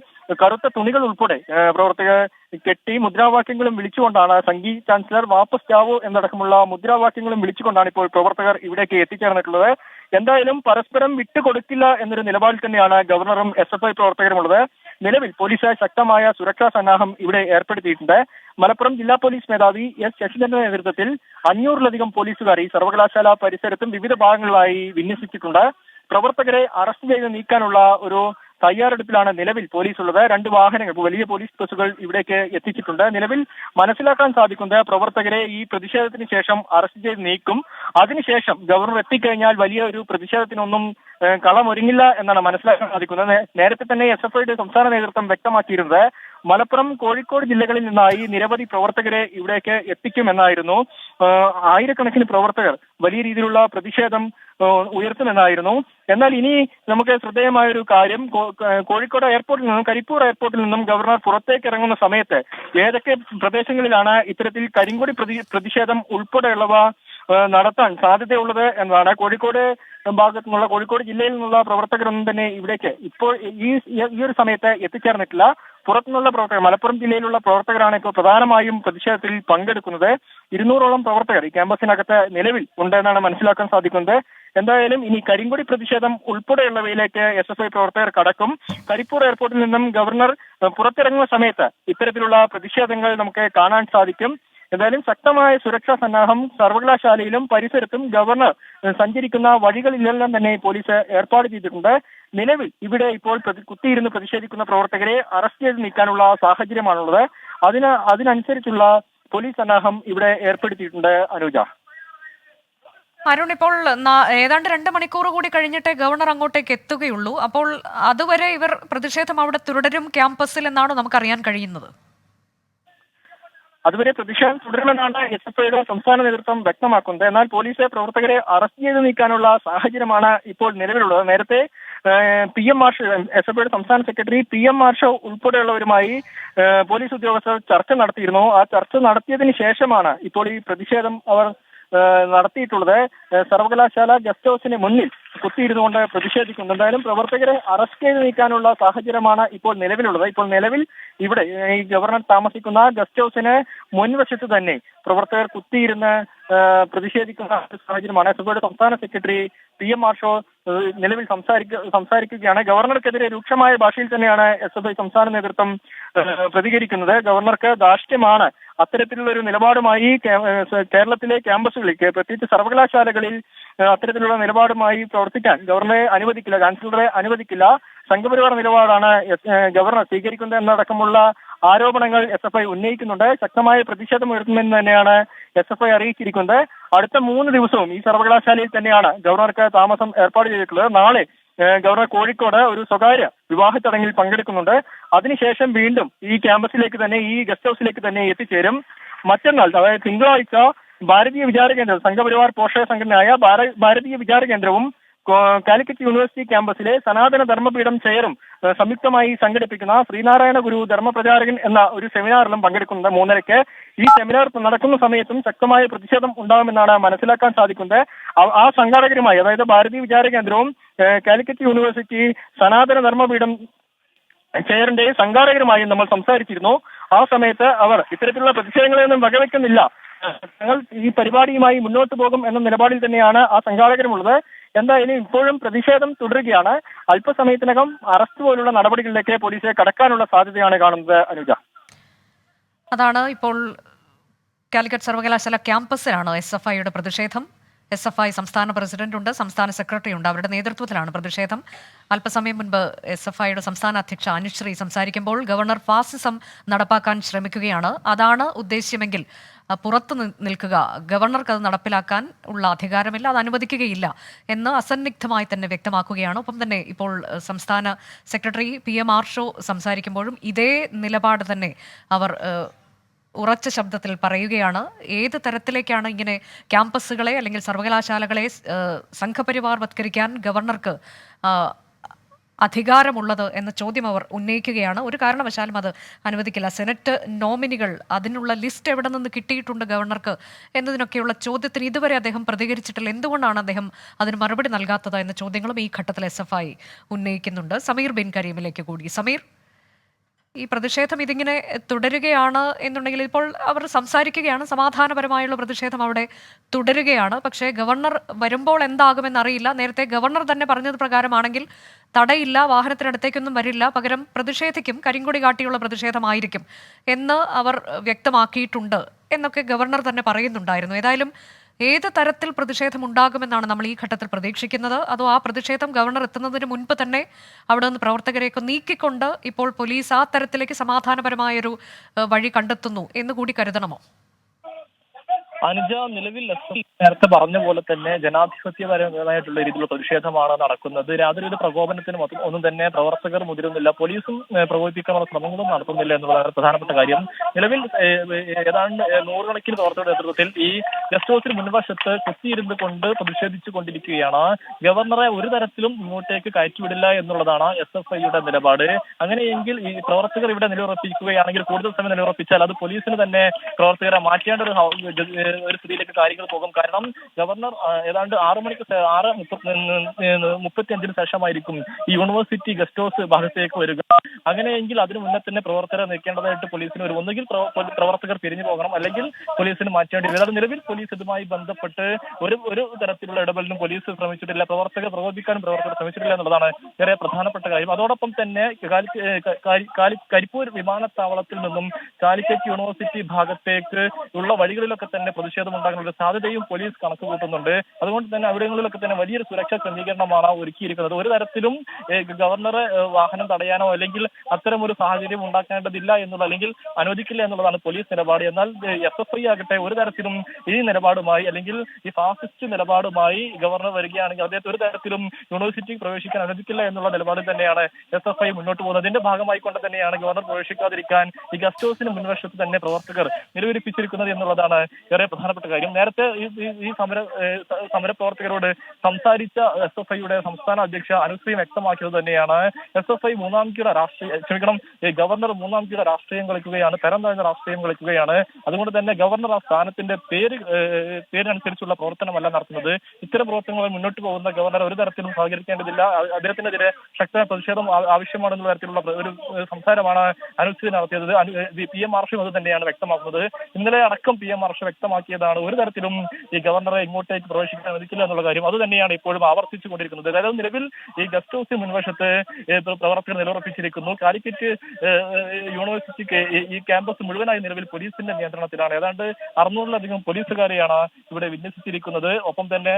കറുത്ത തുണികൾ ഉൾപ്പെടെ പ്രവർത്തകർ കെട്ടി മുദ്രാവാക്യങ്ങളും വിളിച്ചുകൊണ്ടാണ്, സംഘി ചാൻസലർ വാപ്പസ് ജാവോ എന്നടക്കമുള്ള മുദ്രാവാക്യങ്ങളും വിളിച്ചുകൊണ്ടാണ് ഇപ്പോൾ പ്രവർത്തകർ ഇവിടേക്ക് എത്തിച്ചേർന്നിട്ടുള്ളത്. എന്തായാലും പരസ്പരം വിട്ടുകൊടുക്കില്ല എന്നൊരു നിലപാടിൽ തന്നെയാണ് ഗവർണറും SFI പ്രവർത്തകരുമുള്ളത്. നിലവിൽ പോലീസ് ശക്തമായ സുരക്ഷാ സന്നാഹം ഇവിടെ ഏർപ്പെടുത്തിയിട്ടുണ്ട്. മലപ്പുറം ജില്ലാ പോലീസ് മേധാവി S ശശിധരന്റെ നേതൃത്വത്തിൽ 500-ലധികം പോലീസുകാർ ഈ സർവകലാശാല പരിസരത്തും വിവിധ ഭാഗങ്ങളിലായി വിന്യസിച്ചിട്ടുണ്ട്. പ്രവർത്തകരെ അറസ്റ്റ് ചെയ്ത് നീക്കാനുള്ള ഒരു തയ്യാറെടുപ്പിലാണ് നിലവിൽ പോലീസ് ഉള്ളത്. 2 വാഹനങ്ങൾ, വലിയ പോലീസ് ബസ്സുകൾ ഇവിടേക്ക് എത്തിച്ചിട്ടുണ്ട്. നിലവിൽ മനസ്സിലാക്കാൻ സാധിക്കുന്നത് പ്രവർത്തകരെ ഈ പ്രതിഷേധത്തിന് ശേഷം അറസ്റ്റ് ചെയ്ത് നീക്കും. അതിനുശേഷം ഗവർണർ എത്തിക്കഴിഞ്ഞാൽ വലിയ ഒരു പ്രതിഷേധത്തിനൊന്നും കളമൊരുങ്ങില്ല എന്നാണ് മനസ്സിലാക്കാൻ സാധിക്കുന്നത്. നേരത്തെ തന്നെ SFIയുടെ സംസ്ഥാന നേതൃത്വം വ്യക്തമാക്കിയിരുന്നത് മലപ്പുറം, കോഴിക്കോട് ജില്ലകളിൽ നിന്നായി നിരവധി പ്രവർത്തകരെ ഇവിടേക്ക് എത്തിക്കുമെന്നായിരുന്നു. ആയിരക്കണക്കിന് പ്രവർത്തകർ വലിയ രീതിയിലുള്ള പ്രതിഷേധം ഉയർത്തുമെന്നായിരുന്നു. എന്നാൽ ഇനി നമുക്ക് ശ്രദ്ധേയമായൊരു കാര്യം, കോഴിക്കോട് എയർപോർട്ടിൽ നിന്നും കരിപ്പൂർ എയർപോർട്ടിൽ നിന്നും ഗവർണർ പുറത്തേക്ക് ഇറങ്ങുന്ന സമയത്ത് ഏതൊക്കെ പ്രദേശങ്ങളിലാണ് ഇത്തരത്തിൽ കരിങ്കൊടി പ്രതിഷേധം ഉൾപ്പെടെയുള്ളവ നടത്താൻ സാധ്യതയുള്ളത് എന്നതാണ്. കോഴിക്കോട് ഭാഗത്തു നിന്നുള്ള, കോഴിക്കോട് ജില്ലയിൽ നിന്നുള്ള പ്രവർത്തകരൊന്നും തന്നെ ഇവിടേക്ക് ഇപ്പോൾ ഈ ഒരു സമയത്ത് എത്തിച്ചേർന്നിട്ടില്ല. പുറത്തുനിന്നുള്ള പ്രവർത്തകർ, മലപ്പുറം ജില്ലയിലുള്ള പ്രവർത്തകരാണ് ഇപ്പോൾ പ്രധാനമായും പ്രതിഷേധത്തിൽ പങ്കെടുക്കുന്നത്. 200ഓളം പ്രവർത്തകർ ഈ ക്യാമ്പസിനകത്ത് നിലവിൽ ഉണ്ടെന്നാണ് മനസ്സിലാക്കാൻ സാധിക്കുന്നത്. എന്തായാലും ഇനി കരിങ്കൊടി പ്രതിഷേധം ഉൾപ്പെടെയുള്ളവയിലേക്ക് SFI പ്രവർത്തകർ കടക്കും. കരിപ്പൂർ എയർപോർട്ടിൽ നിന്നും ഗവർണർ പുറത്തിറങ്ങുന്ന സമയത്ത് ഇത്തരത്തിലുള്ള പ്രതിഷേധങ്ങൾ നമുക്ക് കാണാൻ സാധിക്കും. എന്തായാലും ശക്തമായ സുരക്ഷാ സന്നാഹം സർവകലാശാലയിലും പരിസരത്തും ഗവർണർ സഞ്ചരിക്കുന്ന വഴികളിലെല്ലാം തന്നെ പോലീസ് ഏർപ്പാട് ചെയ്തിട്ടുണ്ട്. നിലവിൽ ഇവിടെ ഇപ്പോൾ കുത്തിയിരുന്ന് പ്രതിഷേധിക്കുന്ന പ്രവർത്തകരെ അറസ്റ്റ് ചെയ്ത് നീക്കാനുള്ള സാഹചര്യമാണുള്ളത്. അതിനനുസരിച്ചുള്ള പോലീസ് സന്നാഹം ഇവിടെ ഏർപ്പെടുത്തിയിട്ടുണ്ട്. അനുജ, അരുൺ, ഇപ്പോൾ ഏതാണ്ട് 2 മണിക്കൂർ കൂടി കഴിഞ്ഞിട്ടേ ഗവർണർ അങ്ങോട്ടേക്ക് എത്തുകയുള്ളൂ. അപ്പോൾ അതുവരെ ഇവർ പ്രതിഷേധം അവിടെ തുടരും ക്യാമ്പസിൽ എന്നാണ് നമുക്കറിയാൻ കഴിയുന്നത്. അതുവരെ പ്രതിഷേധം തുടരുമെന്നാണ് SFIയുടെ സംസ്ഥാന നേതൃത്വം വ്യക്തമാക്കുന്നത്. എന്നാൽ പോലീസ് പ്രവർത്തകരെ അറസ്റ്റ് ചെയ്ത് നീക്കാനുള്ള സാഹചര്യമാണ് ഇപ്പോൾ നിലവിലുള്ളത്. നേരത്തെ PM മാർഷോ, SFIയുടെ സംസ്ഥാന സെക്രട്ടറി PM മാർഷോ ഉൾപ്പെടെയുള്ളവരുമായി പോലീസ് ഉദ്യോഗസ്ഥർ ചർച്ച നടത്തിയിരുന്നു. ആ ചർച്ച നടത്തിയതിനു ശേഷമാണ് ഇപ്പോൾ ഈ പ്രതിഷേധം അവർ നടത്തിയിട്ടുള്ളത്. സർവകലാശാല ഗസ്റ്റ് ഹൗസിന് മുന്നിൽ കുത്തിയിരുന്നുകൊണ്ട് പ്രതിഷേധിക്കുന്നു. എന്തായാലും പ്രവർത്തകരെ അറസ്റ്റ് ചെയ്ത് നീക്കാനുള്ള സാഹചര്യമാണ് ഇപ്പോൾ നിലവിലുള്ളത്. ഇപ്പോൾ നിലവിൽ ഇവിടെ ഈ ഗവർണർ താമസിക്കുന്ന ഗസ്റ്റ് ഹൗസിന് മുൻവശത്ത് തന്നെ പ്രവർത്തകർ കുത്തിയിരുന്ന് പ്രതിഷേധിക്കുന്ന സാഹചര്യമാണ്. SFIയുടെ സംസ്ഥാന സെക്രട്ടറി PM മാർഷോ നിലവിൽ സംസാരിക്കുകയാണ്. ഗവർണർക്കെതിരെ രൂക്ഷമായ ഭാഷയിൽ തന്നെയാണ് SFI സംസ്ഥാന നേതൃത്വം പ്രതികരിക്കുന്നത്. ഗവർണർക്ക് ധാർഷ്ട്യമാണ് അത്തരത്തിലുള്ള ഒരു നിലപാടുമായി കേരളത്തിലെ ക്യാമ്പസുകളിൽ, പ്രത്യേകിച്ച് സർവകലാശാലകളിൽ അത്തരത്തിലുള്ള നിലപാടുമായി പ്രവർത്തിക്കാൻ ഗവർണറെ അനുവദിക്കില്ല, ചാൻസലറെ അനുവദിക്കില്ല. സംഘപരിവാർ നിലപാടാണ് ഗവർണർ സ്വീകരിക്കുന്നത് എന്നടക്കമുള്ള ആരോപണങ്ങൾ SFI ഉന്നയിക്കുന്നുണ്ട്. ശക്തമായ പ്രതിഷേധം ഉയർത്തുമെന്ന് തന്നെയാണ് SFI അറിയിച്ചിരിക്കുന്നത്. അടുത്ത 3 ദിവസവും ഈ സർവകലാശാലയിൽ തന്നെയാണ് ഗവർണർക്ക് താമസം ഏർപ്പാട് ചെയ്തിട്ടുള്ളത്. നാളെ ഗവർണർ കോഴിക്കോട് ഒരു സ്വകാര്യ വിവാഹ ചടങ്ങിൽ പങ്കെടുക്കുന്നുണ്ട്. അതിനുശേഷം വീണ്ടും ഈ ക്യാമ്പസിലേക്ക് തന്നെ, ഈ ഗസ്റ്റ് ഹൗസിലേക്ക് തന്നെ എത്തിച്ചേരും. മറ്റന്നാൾ, അതായത് തിങ്കളാഴ്ച, ഭാരതീയ വിചാര കേന്ദ്രം, സംഘപരിവാർ പോഷക സംഘടനയായ ഭാരതീയ വിചാര കേന്ദ്രവും കാലിക്കറ്റ് യൂണിവേഴ്സിറ്റി ക്യാമ്പസിലെ സനാതന ധർമ്മപീഠം ചെയറും സംയുക്തമായി സംഘടിപ്പിക്കുന്ന ശ്രീനാരായണ ഗുരു ധർമ്മപ്രചാരകൻ എന്ന ഒരു സെമിനാറിലും പങ്കെടുക്കുന്നത് 3:30. ഈ സെമിനാർ നടക്കുന്ന സമയത്തും ശക്തമായ പ്രതിഷേധം ഉണ്ടാകുമെന്നാണ് മനസ്സിലാക്കാൻ സാധിക്കുന്നത്. ആ സംഘാടകരുമായി, അതായത് ഭാരതീയ വിചാര കേന്ദ്രവും കാലിക്കറ്റ് യൂണിവേഴ്സിറ്റി സനാതന ധർമ്മപീഠം ചെയറിന്റെ സംഘാടകരുമായി നമ്മൾ സംസാരിച്ചിരുന്നു. ആ സമയത്ത് അവർ ഇത്തരത്തിലുള്ള പ്രതിഷേധങ്ങളെയൊന്നും വകവെക്കുന്നില്ല, ഞങ്ങൾ ഈ പരിപാടിയുമായി മുന്നോട്ട് പോകും എന്ന നിലപാടിൽ തന്നെയാണ് ആ സംഘാടകരുമുള്ളത്. എന്തായാലും ഇപ്പോഴും പ്രതിഷേധം തുടരുകയാണ്. അല്പസമയത്തിനകം അറസ്റ്റ് പോലുള്ള നടപടികളിലേക്ക് പോലീസ് കടക്കാനുള്ള സാധ്യതയാണ് കാണുന്നത്. അനുജ, അതാണ് ഇപ്പോൾ കാലിക്കറ്റ് സർവകലാശാല ക്യാമ്പസിലാണ് SFIയുടെ പ്രതിഷേധം. SFI സംസ്ഥാന പ്രസിഡന്റ് ഉണ്ട്, സംസ്ഥാന സെക്രട്ടറി ഉണ്ട്. അവരുടെ നേതൃത്വത്തിലാണ് പ്രതിഷേധം. അല്പസമയം മുൻപ് SFIയുടെ സംസ്ഥാന അധ്യക്ഷ അനുശ്രീ സംസാരിക്കുമ്പോൾ ഗവർണർ ഫാസിസം നടപ്പാക്കാൻ ശ്രമിക്കുകയാണ്, അതാണ് ഉദ്ദേശ്യമെങ്കിൽ പുറത്തു നിൽക്കുക, ഗവർണർക്ക് അത് നടപ്പിലാക്കാൻ ഉള്ള അധികാരമില്ല, അത് അനുവദിക്കുകയില്ല എന്ന് അസന്നിഗ്ധമായി തന്നെ വ്യക്തമാക്കുകയാണ്. ഒപ്പം തന്നെ ഇപ്പോൾ സംസ്ഥാന സെക്രട്ടറി PM മാർഷോ സംസാരിക്കുമ്പോഴും ഇതേ നിലപാട് തന്നെ അവർ ഉറച്ച ശബ്ദത്തിൽ പറയുകയാണ്. ഏത് തരത്തിലേക്കാണ് ഇങ്ങനെ ക്യാമ്പസുകളെ അല്ലെങ്കിൽ സർവകലാശാലകളെ സംഘപരിവാർവത്കരിക്കാൻ ഗവർണർക്ക് അധികാരമുള്ളത് എന്ന ചോദ്യം അവർ ഉന്നയിക്കുകയാണ്. ഒരു കാരണവശാലും അത് അനുവദിക്കില്ല. സെനറ്റ് നോമിനികൾ, അതിനുള്ള ലിസ്റ്റ് എവിടെ നിന്ന് കിട്ടിയിട്ടുണ്ട് ഗവർണർക്ക് എന്നതിനൊക്കെയുള്ള ചോദ്യത്തിന് ഇതുവരെ അദ്ദേഹം പ്രതികരിച്ചിട്ടില്ല. എന്തുകൊണ്ടാണ് അദ്ദേഹം അതിന് മറുപടി നൽകാത്തത് എന്ന ചോദ്യങ്ങളും ഈ ഘട്ടത്തിൽ SFI ഉന്നയിക്കുന്നുണ്ട്. സമീർ ബിൻ കരീമിലേക്ക് കൂടി. സമീർ, ഈ പ്രതിഷേധം ഇതിങ്ങനെ തുടരുകയാണ് എന്നുണ്ടെങ്കിൽ ഇപ്പോൾ അവർ സംസാരിക്കുകയാണ്, സമാധാനപരമായുള്ള പ്രതിഷേധം അവിടെ തുടരുകയാണ്. പക്ഷേ ഗവർണർ വരുമ്പോൾ എന്താകുമെന്നറിയില്ല. നേരത്തെ ഗവർണർ തന്നെ പറഞ്ഞത് പ്രകാരമാണെങ്കിൽ തടയില്ല, വാഹനത്തിനടുത്തേക്കൊന്നും വരില്ല, പകരം പ്രതിഷേധിക്കും, കരിങ്കൊടി കാട്ടിയുള്ള പ്രതിഷേധമായിരിക്കും എന്ന് അവർ വ്യക്തമാക്കിയിട്ടുണ്ട് എന്നൊക്കെ ഗവർണർ തന്നെ പറയുന്നുണ്ടായിരുന്നു. ഏതായാലും ഏത് തരത്തിൽ പ്രതിഷേധം ഉണ്ടാകുമെന്നാണ് നമ്മൾ ഈ ഘട്ടത്തിൽ പ്രതീക്ഷിക്കുന്നത്? അതോ ആ പ്രതിഷേധം ഗവർണർ എത്തുന്നതിന് മുൻപ് തന്നെ അവിടെ നിന്ന് പ്രവർത്തകരെയൊക്കെ നീക്കിക്കൊണ്ട് ഇപ്പോൾ പോലീസ് ആ തരത്തിലേക്ക് സമാധാനപരമായൊരു വഴി കണ്ടെത്തുന്നു എന്ന് കൂടി കരുതണമോ? അനുജ, നിലവിൽ നേരത്തെ പറഞ്ഞ പോലെ തന്നെ ജനാധിപത്യപരമായിട്ടുള്ള രീതിയിലുള്ള പ്രതിഷേധമാണ് നടക്കുന്നത്. യാതൊരു പ്രകോപനത്തിനും ഒന്നും തന്നെ പ്രവർത്തകർ മുതിരുന്നില്ല, പോലീസും പ്രകോപിപ്പിക്കാനുള്ള ശ്രമങ്ങളും നടത്തുന്നില്ല എന്നുള്ളതാണ് പ്രധാനപ്പെട്ട കാര്യം. നിലവിൽ ഏതാണ്ട് 100 കണക്കിന് പ്രവർത്തകരുടെ നേതൃത്വത്തിൽ ഈ ഗസ്റ്റ് ഹൗസിന് മുൻവശത്ത് കുത്തിയിരുന്നു കൊണ്ട് പ്രതിഷേധിച്ചു കൊണ്ടിരിക്കുകയാണ്. ഗവർണറെ ഒരു തരത്തിലും ഇങ്ങോട്ടേക്ക് കയറ്റിവിടില്ല എന്നുള്ളതാണ് SFIയുടെ നിലപാട്. അങ്ങനെയെങ്കിൽ ഈ പ്രവർത്തകർ ഇവിടെ നിലയുറപ്പിക്കുകയാണെങ്കിൽ, കൂടുതൽ സമയം നിലയുറപ്പിച്ചാൽ അത് പോലീസിന് തന്നെ പ്രവർത്തകരെ മാറ്റേണ്ട ഒരു സ്ഥിതിയിലേക്ക് കാര്യങ്ങൾ പോകും. കാരണം ഗവർണർ ഏതാണ്ട് 6:35 ശേഷമായിരിക്കും ഈ യൂണിവേഴ്സിറ്റി ഗസ്റ്റ് ഹൗസ് ഭാഗത്തേക്ക് വരിക. അങ്ങനെയെങ്കിൽ അതിനു മുന്നേ തന്നെ പ്രവർത്തകരെ നീക്കേണ്ടതായിട്ട് പോലീസിന് വരും. ഒന്നുകിൽ പ്രവർത്തകർ പിരിഞ്ഞു പോകണം, അല്ലെങ്കിൽ പോലീസിന് മാറ്റേണ്ടി വരും. അതായത് നിലവിൽ പോലീസ് ഇതുമായി ബന്ധപ്പെട്ട് ഒരു തരത്തിലുള്ള ഇടപെടലിനും പോലീസ് ശ്രമിച്ചിട്ടില്ല, പ്രവർത്തകർ പ്രകോപിപ്പിക്കാനും പ്രവർത്തകർ ശ്രമിച്ചിട്ടില്ല എന്നുള്ളതാണ് ഏറെ പ്രധാനപ്പെട്ട കാര്യം. അതോടൊപ്പം തന്നെ കരിപ്പൂർ വിമാനത്താവളത്തിൽ നിന്നും കാലിക്കറ്റ് യൂണിവേഴ്സിറ്റി ഭാഗത്തേക്ക് ഉള്ള വഴികളിലൊക്കെ തന്നെ പ്രതിഷേധം ഉണ്ടാകുന്ന സാധ്യതയും പോലീസ് കണക്ക് കൂട്ടുന്നുണ്ട്. അതുകൊണ്ട് തന്നെ അവിടങ്ങളിലൊക്കെ തന്നെ വലിയൊരു സുരക്ഷാ ക്രമീകരണമാണ് ഒരുക്കിയിരിക്കുന്നത്. ഒരു തരത്തിലും ഗവർണറെ വാഹനം തടയാനോ അല്ലെങ്കിൽ അത്തരമൊരു സാഹചര്യം ഉണ്ടാക്കേണ്ടതില്ല എന്നുള്ള, അല്ലെങ്കിൽ അനുവദിക്കില്ല എന്നുള്ളതാണ് പോലീസ് നിലപാട്. എന്നാൽ SFI ആകട്ടെ ഒരു തരത്തിലും ഈ നിലപാടുമായി, അല്ലെങ്കിൽ ഈ ഫാസിസ്റ്റ് നിലപാടുമായി ഗവർണർ വരികയാണെങ്കിൽ അദ്ദേഹത്തെ ഒരു തരത്തിലും യൂണിവേഴ്സിറ്റി പ്രവേശിക്കാൻ അനുവദിക്കില്ല എന്നുള്ള നിലപാടിൽ തന്നെയാണ് SFI മുന്നോട്ട് പോകുന്നത്. അതിന്റെ ഭാഗമായി കൊണ്ട് തന്നെയാണ് ഗവർണർ പ്രവേശിക്കാതിരിക്കാൻ ഈ ഗസ്റ്റ് ഹൗസിന് മുൻവശത്ത് തന്നെ പ്രവർത്തകർ നിലവിലിപ്പിച്ചിരിക്കുന്നത് എന്നുള്ളതാണ് ഏറെ പ്രധാനപ്പെട്ട കാര്യം. നേരത്തെ ഈ സമരപ്രവർത്തകരോട് സംസാരിച്ച SFIയുടെ സംസ്ഥാന അധ്യക്ഷ അനുശ്രീ വ്യക്തമാക്കിയത് തന്നെയാണ് SFI ഗവർണർ മൂന്നാം കീഴ രാഷ്ട്രീയം കളിക്കുകയാണ്, തരം താഴ്ന്ന രാഷ്ട്രീയം കളിക്കുകയാണ്. അതുകൊണ്ട് തന്നെ ഗവർണർ ആ സ്ഥാനത്തിന്റെ പേരനുസരിച്ചുള്ള പ്രവർത്തനമല്ല നടത്തുന്നത്. ഇത്തരം പ്രവർത്തനങ്ങൾ മുന്നോട്ട് പോകുന്ന ഗവർണർ ഒരു തരത്തിലും സഹകരിക്കേണ്ടതില്ല, അദ്ദേഹത്തിനെതിരെ ശക്തമായ പ്രതിഷേധം ആവശ്യമാണെന്നുള്ള തരത്തിലുള്ള ഒരു സംസാരമാണ് അനുശ്രീ നടത്തിയത്. PM മാർഷും അത് തന്നെയാണ് വ്യക്തമാക്കുന്നത്. ഇന്നലെ അടക്കം PM മാർഷ് വ്യക്തമാക്കിയതാണ് ഒരു തരത്തിലും ഈ ഗവർണറെ ഇങ്ങോട്ടേക്ക് പ്രവേശിക്കാൻ അനുവദിക്കില്ല എന്നുള്ള കാര്യം. അത് തന്നെയാണ് ഇപ്പോഴും ആവർത്തിച്ചുകൊണ്ടിരിക്കുന്നത്. അതായത് നിലവിൽ ഈ ഗസ്റ്റ് ഹൗസിന് മുൻവശത്ത് പ്രവർത്തകർ നിലയുറപ്പിച്ചിരിക്കുന്നു. കാലിക്കറ്റ് യൂണിവേഴ്സിറ്റിക്ക് ഈ ക്യാമ്പസ് മുഴുവനായി നിലവിൽ പോലീസിന്റെ നിയന്ത്രണത്തിലാണ്. ഏതാണ്ട് 600-ലധികം പോലീസുകാരെയാണ് ഇവിടെ വിന്യസിച്ചിരിക്കുന്നത്. ഒപ്പം തന്നെ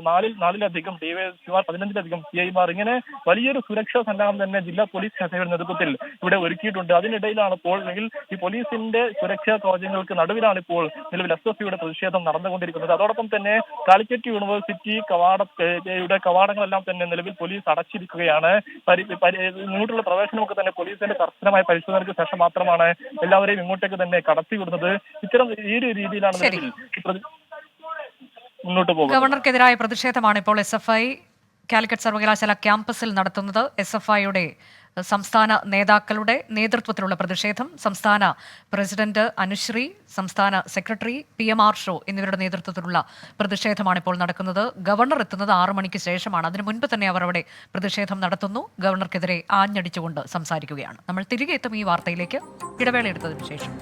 4-ലധികം DYSPമാർ, 15-ലധികം CIമാർ, ഇങ്ങനെ വലിയൊരു സുരക്ഷാ സന്നാഹം തന്നെ ജില്ലാ പോലീസ് ശാഖയുടെ നേതൃത്വത്തിൽ ഇവിടെ ഒരുക്കിയിട്ടുണ്ട്. അതിനിടയിലാണ് ഇപ്പോൾ, അല്ലെങ്കിൽ ഈ പോലീസിന്റെ സുരക്ഷാ കവചങ്ങൾക്ക് നടുവിലാണ് ഇപ്പോൾ നിലവിൽ SFIയുടെ പ്രതിഷേധം നടന്നുകൊണ്ടിരിക്കുന്നത്. അതോടൊപ്പം തന്നെ കാലിക്കറ്റ് യൂണിവേഴ്സിറ്റി കവാടങ്ങളെല്ലാം തന്നെ നിലവിൽ പോലീസ് അടച്ചിരിക്കുകയാണ്. ഇങ്ങോട്ടുള്ള പ്രവേശനമൊക്കെ തന്നെ പോലീസിന്റെ കർശനമായ പരിശോധനയ്ക്ക് ശേഷം മാത്രമാണ് എല്ലാവരെയും ഇങ്ങോട്ടേക്ക് തന്നെ കടത്തിവിടുന്നത്. ഇത്തരം ഈ ഒരു രീതിയിലാണ് നിലവിൽ മുന്നോട്ട് പോകുന്നത്. ഗവർണർക്കെതിരായ പ്രതിഷേധമാണ് ഇപ്പോൾ SFI കാലിക്കറ്റ് സർവകലാശാല ക്യാമ്പസിൽ നടത്തുന്നത്. SFIയുടെ സംസ്ഥാന നേതാക്കളുടെ നേതൃത്വത്തിലുള്ള പ്രതിഷേധം, സംസ്ഥാന പ്രസിഡന്റ് അനുശ്രീ, സംസ്ഥാന സെക്രട്ടറി PM ആർഷോ എന്നിവരുടെ നേതൃത്വത്തിലുള്ള പ്രതിഷേധമാണ് ഇപ്പോൾ നടക്കുന്നത്. ഗവർണർ എത്തുന്നത് 6 മണിക്ക് ശേഷമാണ്. അതിനു മുൻപ് തന്നെ അവർ അവിടെ പ്രതിഷേധം നടത്തുന്നു. ഗവർണർക്കെതിരെ ആഞ്ഞടിച്ചുകൊണ്ട് സംസാരിക്കുകയാണ്. നമ്മൾ തിരികെ എത്തും ഈ വാർത്തയിലേക്ക് ഇടവേള എടുത്തതിനു ശേഷം.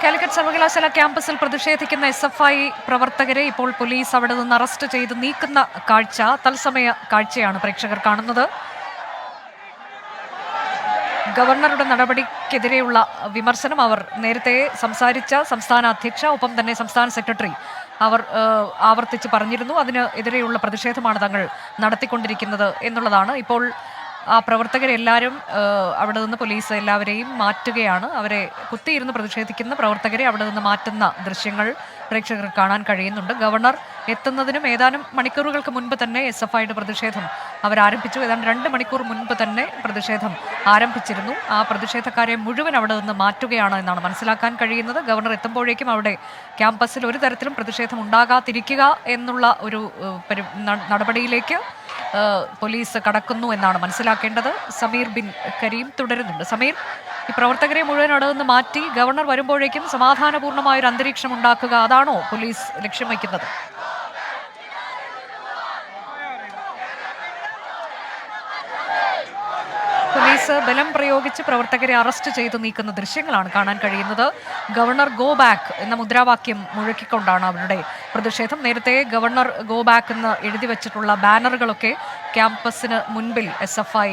കാലിക്കറ്റ് സർവകലാശാല ക്യാമ്പസിൽ പ്രതിഷേധിക്കുന്ന SFI പ്രവർത്തകരെ ഇപ്പോൾ പോലീസ് അവിടെ നിന്ന് അറസ്റ്റ് ചെയ്ത് നീക്കുന്ന കാഴ്ച, തത്സമയ കാഴ്ചയാണ് പ്രേക്ഷകർ കാണുന്നത്. ഗവർണറുടെ നടപടിക്കെതിരെയുള്ള വിമർശനം അവർ നേരത്തെ സംസാരിച്ച സംസ്ഥാന അധ്യക്ഷ, ഒപ്പം തന്നെ സംസ്ഥാന സെക്രട്ടറി അവർ ആവർത്തിച്ച് പറഞ്ഞിരുന്നു. അതിന് എതിരെയുള്ള പ്രതിഷേധമാണ് തങ്ങൾ നടത്തിക്കൊണ്ടിരിക്കുന്നത് എന്നുള്ളതാണ്. ഇപ്പോൾ ആ പ്രവർത്തകരെല്ലാവരും അവിടെ നിന്ന് പോലീസ് എല്ലാവരെയും മാറ്റുകയാണ്. അവരെ കുത്തിയിരുന്ന് പ്രതിഷേധിക്കുന്ന പ്രവർത്തകരെ അവിടെ നിന്ന് മാറ്റുന്ന ദൃശ്യങ്ങൾ പ്രേക്ഷകർ കാണാൻ കഴിയുന്നുണ്ട്. ഗവർണർ എത്തുന്നതിനും ഏതാനും മണിക്കൂറുകൾക്ക് മുൻപ് തന്നെ SFIയുടെ പ്രതിഷേധം അവരാരംഭിച്ചു. ഏതാണ്ട് 2 മണിക്കൂർ മുൻപ് തന്നെ പ്രതിഷേധം ആരംഭിച്ചിരുന്നു. ആ പ്രതിഷേധക്കാരെ മുഴുവൻ അവിടെ നിന്ന് മാറ്റുകയാണ് എന്നാണ് മനസ്സിലാക്കാൻ കഴിയുന്നത്. ഗവർണർ എത്തുമ്പോഴേക്കും അവിടെ ക്യാമ്പസിൽ ഒരു തരത്തിലും പ്രതിഷേധം ഉണ്ടാകാതിരിക്കുക എന്നുള്ള ഒരു നടപടിയിലേക്ക് പോലീസ് കടക്കുന്നു എന്നാണ് മനസ്സിലാക്കേണ്ടത്. സമീർ ബിൻ കരീം തുടരുന്നുണ്ട്. സമീർ, ഈ പ്രവർത്തകരെ മുഴുവൻ അവിടെ നിന്ന് മാറ്റി ഗവർണർ വരുമ്പോഴേക്കും സമാധാനപൂർണ്ണമായൊരു അന്തരീക്ഷം ഉണ്ടാക്കുക, അതാണോ പോലീസ് ലക്ഷ്യം വയ്ക്കുന്നത്? പോലീസ് പോലീസ് ബലം പ്രയോഗിച്ച് പ്രവർത്തകരെ അറസ്റ്റ് ചെയ്ത് നീക്കുന്ന ദൃശ്യങ്ങളാണ് കാണാൻ കഴിയുന്നത്. ഗവർണർ ഗോ ബാക്ക് എന്ന മുദ്രാവാക്യം മുഴക്കിക്കൊണ്ടാണ് അവരുടെ പ്രതിഷേധം. നേരത്തെ ഗവർണർ ഗോ ബാക്ക് എന്ന് എഴുതി വച്ചിട്ടുള്ള ബാനറുകളൊക്കെ ക്യാമ്പസിന് മുൻപിൽ SFI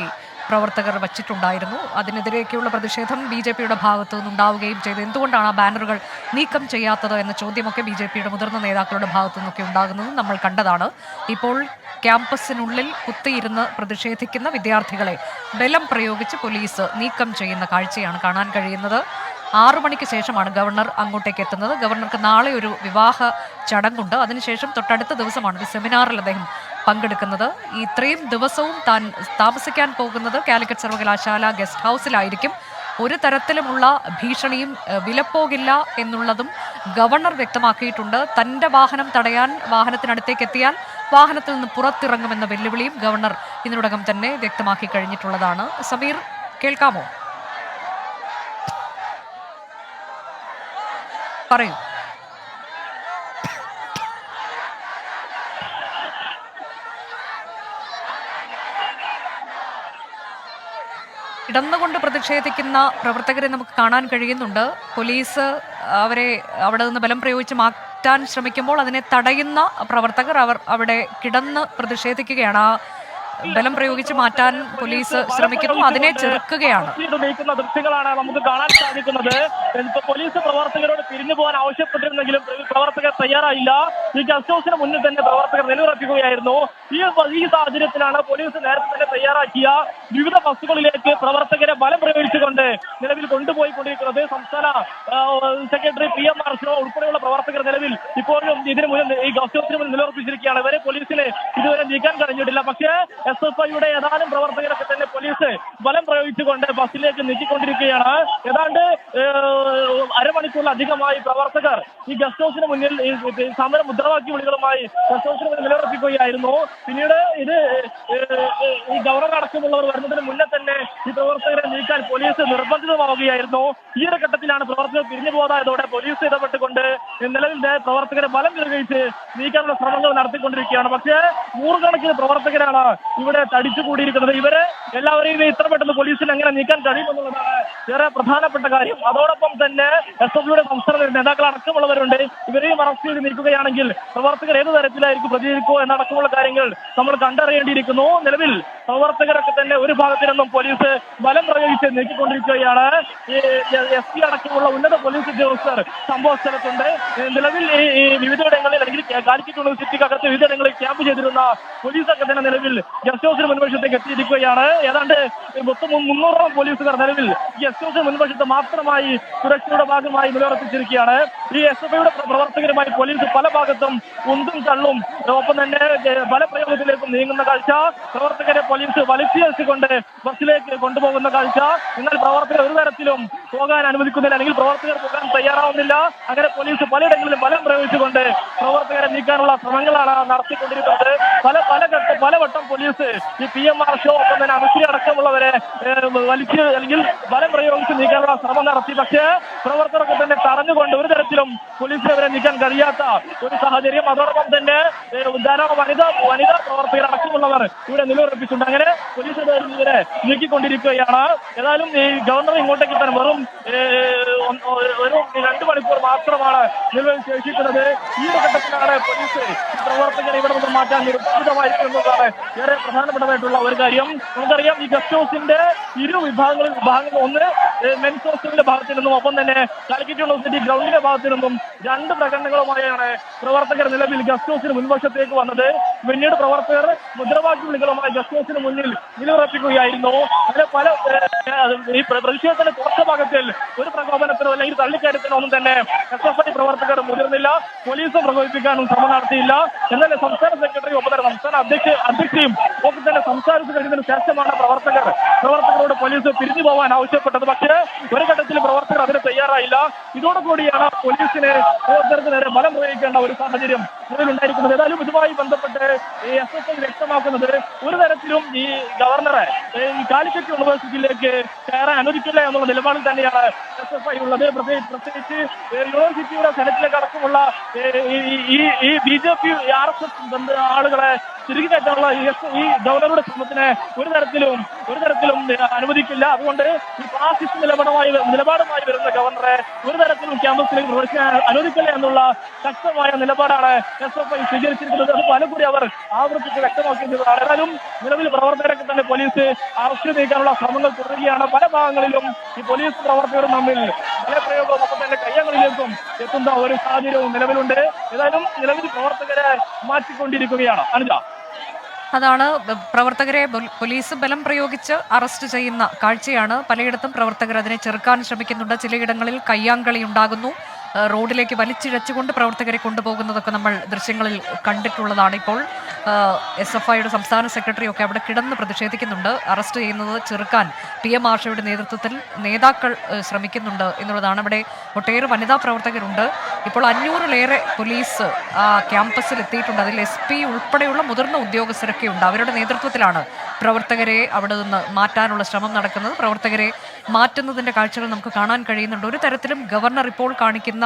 പ്രവർത്തകർ വച്ചിട്ടുണ്ടായിരുന്നു. അതിനെതിരെയൊക്കെയുള്ള പ്രതിഷേധം BJPയുടെ ഭാഗത്തു നിന്നുണ്ടാവുകയും ചെയ്തു. എന്തുകൊണ്ടാണ് ആ ബാനറുകൾ നീക്കം ചെയ്യാത്തത് എന്ന ചോദ്യമൊക്കെ BJPയുടെ മുതിർന്ന നേതാക്കളുടെ ഭാഗത്തു നിന്നൊക്കെ ഉണ്ടാകുന്നത് നമ്മൾ കണ്ടതാണ്. ഇപ്പോൾ ക്യാമ്പസിനുള്ളിൽ കുത്തിയിരുന്ന് പ്രതിഷേധിക്കുന്ന വിദ്യാർത്ഥികളെ ബലം പ്രയോഗിച്ച് പോലീസ് നീക്കം ചെയ്യുന്ന കാഴ്ചയാണ് കാണാൻ കഴിയുന്നത്. 6 മണിക്ക് ശേഷമാണ് ഗവർണർ അങ്ങോട്ടേക്ക് എത്തുന്നത്. ഗവർണർക്ക് നാളെ ഒരു വിവാഹ ചടങ്ങുണ്ട്. അതിനുശേഷം തൊട്ടടുത്ത ദിവസമാണ് ഒരു സെമിനാറിൽ അദ്ദേഹം പങ്കെടുക്കുന്നത്. ഇത്രയും ദിവസവും താൻ താമസിക്കാൻ പോകുന്നത് കാലിക്കറ്റ് സർവകലാശാല ഗസ്റ്റ് ഹൗസിലായിരിക്കും. ഒരു തരത്തിലുമുള്ള ഭീഷണിയും വിലപ്പോകില്ല എന്നുള്ളതും ഗവർണർ വ്യക്തമാക്കിയിട്ടുണ്ട്. തൻ്റെ വാഹനം തടയാൻ വാഹനത്തിനടുത്തേക്ക് എത്തിയാൽ വാഹനത്തിൽ നിന്ന് പുറത്തിറങ്ങുമെന്ന വെല്ലുവിളിയും ഗവർണർ ഇതിനോടകം തന്നെ വ്യക്തമാക്കി കഴിഞ്ഞിട്ടുള്ളതാണ്. സമീർ, കേൾക്കാമോ? പറയൂ. ഇടന്നുകൊണ്ട് പ്രതിഷേധിക്കുന്ന പ്രവർത്തകരെ നമുക്ക് കാണാൻ കഴിയുന്നുണ്ട്. പോലീസ് അവരെ അവിടെ നിന്ന് ബലം പ്രയോഗിച്ച് മാറ്റാൻ ശ്രമിക്കുമ്പോൾ അതിനെ തടയുന്ന പ്രവർത്തകർ അവിടെ കിടന്ന് പ്രതിഷേധിക്കുകയാണ്. ബലം പ്രയോഗിച്ച് മാറ്റാൻ പോലീസ് ശ്രമിക്കുന്നു, അതിനെ ചെറുക്കുകയാണ്. നീക്കുന്ന ദൃശ്യങ്ങളാണ് നമുക്ക് കാണാൻ സാധിക്കുന്നത്. പോലീസ് പ്രവർത്തകരോട് പിരിഞ്ഞു പോകാൻ ആവശ്യപ്പെട്ടിരുന്നെങ്കിലും പ്രവർത്തകർ തയ്യാറായില്ല. ഈ ഗസ്റ്റ് ഹൗസിന് മുന്നിൽ തന്നെ പ്രവർത്തകർ നിലയുറപ്പിക്കുകയായിരുന്നു. ഈ സാഹചര്യത്തിലാണ് പോലീസ് നേരത്തെ തന്നെ തയ്യാറാക്കിയ വിവിധ ബസ്സുകളിലേക്ക് പ്രവർത്തകരെ ബലം പ്രയോഗിച്ചുകൊണ്ട് നിലവിൽ കൊണ്ടുപോയിക്കൊണ്ടിരിക്കുന്നത്. സംസ്ഥാന സെക്രട്ടറി PM മാർഷോ ഉൾപ്പെടെയുള്ള പ്രവർത്തകർ നിലവിൽ ഇപ്പോഴും ഇതിന് മുന്നിൽ ഈ ഗസ്റ്റ് ഹൗസിന് മുന്നിൽ നിലയുറപ്പിച്ചിരിക്കുകയാണ്. ഇവരെ പോലീസിന് ഇതുവരെ നീക്കാൻ കഴിഞ്ഞിട്ടില്ല. പക്ഷേ SFIയുടെ ഏതാനും പ്രവർത്തകരൊക്കെ തന്നെ പോലീസ് ബലം പ്രയോഗിച്ചുകൊണ്ട് ബസ്സിലേക്ക് നീക്കിക്കൊണ്ടിരിക്കുകയാണ്. ഏതാണ്ട് അരമണിക്കൂറിലധികമായി പ്രവർത്തകർ ഈ ഗസ്റ്റ് ഹൗസിന് മുന്നിൽ സമര മുദ്രാവാക്യ വിളികളുമായി ഗസ്റ്റ് ഹൗസിന് മുന്നിൽ നിലയുറപ്പിക്കുകയായിരുന്നു. പിന്നീട് ഇത് ഈ ഗവർണർ അടക്കമുള്ളവർ വരുന്നതിന് മുന്നേ തന്നെ ഈ പ്രവർത്തകരെ നീക്കാൻ പോലീസ് നിർബന്ധിതമാവുകയായിരുന്നു. ഈ ഒരു ഘട്ടത്തിലാണ് പ്രവർത്തകർ പിരിഞ്ഞു പോകാതായതോടെ പോലീസ് ഇടപെട്ടുകൊണ്ട് നിലവിൽ പ്രവർത്തകരെ ബലം പ്രയോഗിച്ച് നീക്കാനുള്ള ശ്രമങ്ങൾ നടത്തിക്കൊണ്ടിരിക്കുകയാണ്. പക്ഷേ നൂറുകണക്കിന് പ്രവർത്തകരാണ് ഇവിടെ തടിച്ചുകൂടിയിരിക്കുന്നത്. ഇവരെ എല്ലാവരെയും ഇത്ര പെട്ടെന്ന് പോലീസിന് എങ്ങനെ നീക്കാൻ കഴിയുമെന്നുള്ളതാണ് ഏറെ പ്രധാനപ്പെട്ട കാര്യം. അതോടൊപ്പം തന്നെ SFIയുടെ സംസ്ഥാന നേതാക്കൾ അടക്കമുള്ളവരുണ്ട്. ഇവരെയും അറസ്റ്റ് ചെയ്ത് നീക്കുകയാണെങ്കിൽ പ്രവർത്തകർ ഏത് തരത്തിലായിരിക്കും പ്രതികരിക്കുക എന്നടക്കമുള്ള കാര്യങ്ങൾ നമ്മൾ കണ്ടറിയേണ്ടിയിരിക്കുന്നു. നിലവിൽ പ്രവർത്തകരൊക്കെ തന്നെ ഒരു ഭാഗത്തു നിന്നും പോലീസ് ബലം പ്രയോഗിച്ച് നീക്കിക്കൊണ്ടിരിക്കുകയാണ്. SP അടക്കമുള്ള ഉന്നത പോലീസ് ഉദ്യോഗസ്ഥർ സംഭവ സ്ഥലത്തുണ്ട്. നിലവിൽ ഈ വിവിധയിടങ്ങളിൽ അല്ലെങ്കിൽ കാലിക്കറ്റ് യൂണിവേഴ്സിറ്റിക്കകത്ത് വിവിധയിടങ്ങളിൽ ക്യാമ്പ് ചെയ്തിരുന്ന പോലീസൊക്കെ തന്നെ നിലവിൽ ഗസ്റ്റ് ഹൗസിന് മുൻവശത്തേക്ക് എത്തിയിരിക്കുകയാണ്. ഏതാണ്ട് 300ഓളം പോലീസുകാർ നിലവിൽ ഈ ഗസ്റ്റ് ഹൗസിന് മുൻവശത്ത് മാത്രമായി സുരക്ഷയുടെ ഭാഗമായി നിലയുറപ്പിച്ചിരിക്കുകയാണ്. ഈ SFIയുടെ പ്രവർത്തകരുമായി പോലീസ് പല ഭാഗത്തും ഉന്തും തള്ളും ഒപ്പം തന്നെ ബലപ്രയോഗത്തിലേക്കും നീങ്ങുന്ന കാഴ്ച, പ്രവർത്തകരെ പോലീസ് വലിച്ചിഴച്ചുകൊണ്ട് ബസ്സിലേക്ക് കൊണ്ടുപോകുന്ന കാഴ്ച. എന്നാൽ പ്രവർത്തകർ ഒരു തരത്തിലും പോകാൻ അനുവദിക്കുന്നില്ല, അല്ലെങ്കിൽ പ്രവർത്തകർ പോകാൻ തയ്യാറാവുന്നില്ല. അങ്ങനെ പോലീസ് പലയിടങ്ങളിലും ബലം പ്രയോഗിച്ചുകൊണ്ട് പ്രവർത്തകരെ നീക്കാനുള്ള ശ്രമങ്ങളാണ് നടത്തിക്കൊണ്ടിരിക്കുന്നത്. പലവട്ടം പോലീസ് ഈ PM മാർഷോ ഒപ്പം തന്നെ അനുശ്രീ അടക്കമുള്ളവരെ വലിച്ച് അല്ലെങ്കിൽ ബലം പ്രയോഗിച്ച് നീക്കാനുള്ള ശ്രമം നടത്തി. പക്ഷേ പ്രവർത്തകരൊക്കെ തന്നെ തടഞ്ഞുകൊണ്ട് ഒരു തരത്തിലും പോലീസിനെ അവരെ നീക്കാൻ കഴിയാത്ത ഒരു സാഹചര്യം. അതോടൊപ്പം തന്നെ ധാരാളം വനിതാ പ്രവർത്തകർ അടക്കമുള്ളവർ ഇവിടെ നിലയുറപ്പിച്ചിട്ടുണ്ട്. അങ്ങനെ പോലീസ് ഇവരെ നീക്കിക്കൊണ്ടിരിക്കുകയാണ്. ഏതായാലും ഈ ഗവർണർ ഇങ്ങോട്ടേക്ക് എത്താൻ വെറും 2 മണിക്കൂർ മാത്രമാണ് നിലവിൽ ശേഷിക്കുന്നത്. ഈ ഒരു ഘട്ടത്തിലാണ് പോലീസ് പ്രവർത്തകരെ ഇവിടെ നിന്ന് മാറ്റാൻ നിർബന്ധിതമായിരിക്കുന്നതാണ് ഏറെ പ്രധാനപ്പെട്ടതായിട്ടുള്ള ഒരു കാര്യം. നമുക്കറിയാം, ഈ ഗസ്റ്റ് ഹൗസിന്റെ ഇരു വിഭാഗങ്ങൾ ഒന്ന് മെൻസ് ഹോസ്റ്റലിന്റെ ഭാഗത്തു നിന്നും ഒപ്പം തന്നെ കാലിക്കറ്റ് യൂണിവേഴ്സിറ്റി ഗ്രൗണ്ടിന്റെ ഭാഗത്തു നിന്നും 2 പ്രകടനങ്ങളുമായാണ് പ്രവർത്തകർ നിലവിൽ ഗസ്റ്റ് ഹൗസിന് മുൻവശത്തേക്ക് വന്നത്. പിന്നീട് പ്രവർത്തകർ മുദ്രാവാക്യ വിളികളുമായി ഗസ്റ്റ് ഹൗസിന് മുന്നിൽ നിലയുറപ്പിക്കുകയായിരുന്നു. അങ്ങനെ പല ഈ പ്രതിഷേധത്തിന്റെ കുറച്ച ഭാഗത്തിൽ ഒരു പ്രകോപനത്തിനോ അല്ലെങ്കിൽ തള്ളിക്കയറ്റത്തിനോ ഒന്നും തന്നെ SFI പ്രവർത്തകർ മുതിർന്നില്ല. പോലീസും പ്രകോപിപ്പിക്കാനും ശ്രമം നടത്തിയില്ല. എന്നാൽ സംസ്ഥാന സെക്രട്ടറി ഒപ്പം തന്നെ സംസ്ഥാന അധ്യക്ഷയും ഒപ്പം തന്നെ സംസാരിച്ചു കഴിഞ്ഞതിന് ശേഷമാണ് പ്രവർത്തകരോട് പോലീസ് പിരിഞ്ഞു പോകാൻ ആവശ്യപ്പെട്ടത്. പക്ഷേ ഒരു ഘട്ടത്തിൽ പ്രവർത്തകർ അതിന് തയ്യാറായില്ല. ഇതോടുകൂടിയാണ് പോലീസിനെ പ്രവർത്തകർക്ക് നേരെ ബലം പ്രയോഗിക്കേണ്ട ഒരു സാഹചര്യം നിലവിലുണ്ടായിരിക്കുന്നത്. ഏതായാലും ഇതുമായി ബന്ധപ്പെട്ട് SFI വ്യക്തമാക്കുന്നത് ഒരു തരത്തിലും ഈ ഗവർണറെ ഈ കാലിക്കറ്റ് യൂണിവേഴ്സിറ്റിയിലേക്ക് കയറാൻ അനുവദിക്കില്ല എന്നുള്ള നിലപാടിൽ തന്നെയാണ് SFI ഉള്ളത്. പ്രത്യേകിച്ച് യൂണിവേഴ്സിറ്റിയുടെ സെനറ്റിലേക്ക് അടക്കമുള്ള ഈ BJP RSS ആളുകളെ തിരികെ കയറ്റാനുള്ള ഈ ഗവർണറുടെ ശ്രമത്തിന് ഒരു തരത്തിലും അനുവദിക്കില്ല. അതുകൊണ്ട് ഈ ഫാസിസ്റ്റ് നിലപാടുമായി വരുന്ന ഗവർണറെ ഒരു തരത്തിലും ക്യാമ്പസിലേക്ക് പ്രവേശിക്കാൻ അനുവദിക്കില്ല എന്നുള്ള ശക്തമായ നിലപാടാണ് SFI സ്വീകരിച്ചിരിക്കുന്നത്. അത് പലകുറി അവർ ആവർത്തിച്ച് വ്യക്തമാക്കിയതാണ്. ഏതായാലും നിലവിൽ പ്രവർത്തകരൊക്കെ തന്നെ പോലീസ് അറസ്റ്റ് ചെയ്യിക്കാനുള്ള ശ്രമങ്ങൾ തുടരുകയാണ്. പല ഭാഗങ്ങളിലും ഈ പോലീസ് പ്രവർത്തകരും തമ്മിൽ ബലപ്രയോഗവും ഒപ്പം തന്നെ കയ്യങ്ങളിലേക്കും എത്തുന്ന ഒരു സാഹചര്യവും നിലവിലുണ്ട്. ഏതായാലും നിലവിൽ പ്രവർത്തകരെ മാറ്റിക്കൊണ്ടിരിക്കുകയാണ്. അനുജ, അതാണ് പ്രവർത്തകരെ പോലീസ് ബലം പ്രയോഗിച്ച് അറസ്റ്റ് ചെയ്യുന്ന കാഴ്ചയാണ്. പലയിടത്തും പ്രവർത്തകർ അതിനെ ചെറുക്കാൻ ശ്രമിക്കുന്നുണ്ട്. ചിലയിടങ്ങളിൽ കയ്യാങ്കളി ഉണ്ടാകുന്നു. റോഡിലേക്ക് വലിച്ചിഴച്ചുകൊണ്ട് പ്രവർത്തകരെ കൊണ്ടുപോകുന്നതൊക്കെ നമ്മൾ ദൃശ്യങ്ങളിൽ കണ്ടിട്ടുള്ളതാണ്. ഇപ്പോൾ SFIയുടെ സംസ്ഥാന സെക്രട്ടറി ഒക്കെ അവിടെ കിടന്ന് പ്രതിഷേധിക്കുന്നുണ്ട്. അറസ്റ്റ് ചെയ്യുന്നത് ചെറുക്കാൻ PM ആഷയുടെ നേതൃത്വത്തിൽ നേതാക്കൾ ശ്രമിക്കുന്നുണ്ട് എന്നുള്ളതാണ്. അവിടെ ഒട്ടേറെ വനിതാ പ്രവർത്തകരുണ്ട്. ഇപ്പോൾ 500-ലേറെ പോലീസ് ക്യാമ്പസിൽ എത്തിയിട്ടുണ്ട്. അതിൽ SP ഉൾപ്പെടെയുള്ള മുതിർന്ന ഉദ്യോഗസ്ഥരൊക്കെ ഉണ്ട്. അവരുടെ നേതൃത്വത്തിലാണ് പ്രവർത്തകരെ അവിടെ നിന്ന് മാറ്റാനുള്ള ശ്രമം നടക്കുന്നത്. പ്രവർത്തകരെ മാറ്റുന്നതിന്റെ കാഴ്ചകൾ നമുക്ക് കാണാൻ കഴിയുന്നുണ്ട്. ഒരു തരത്തിലും ഗവർണർ ഇപ്പോൾ കാണിക്കുന്ന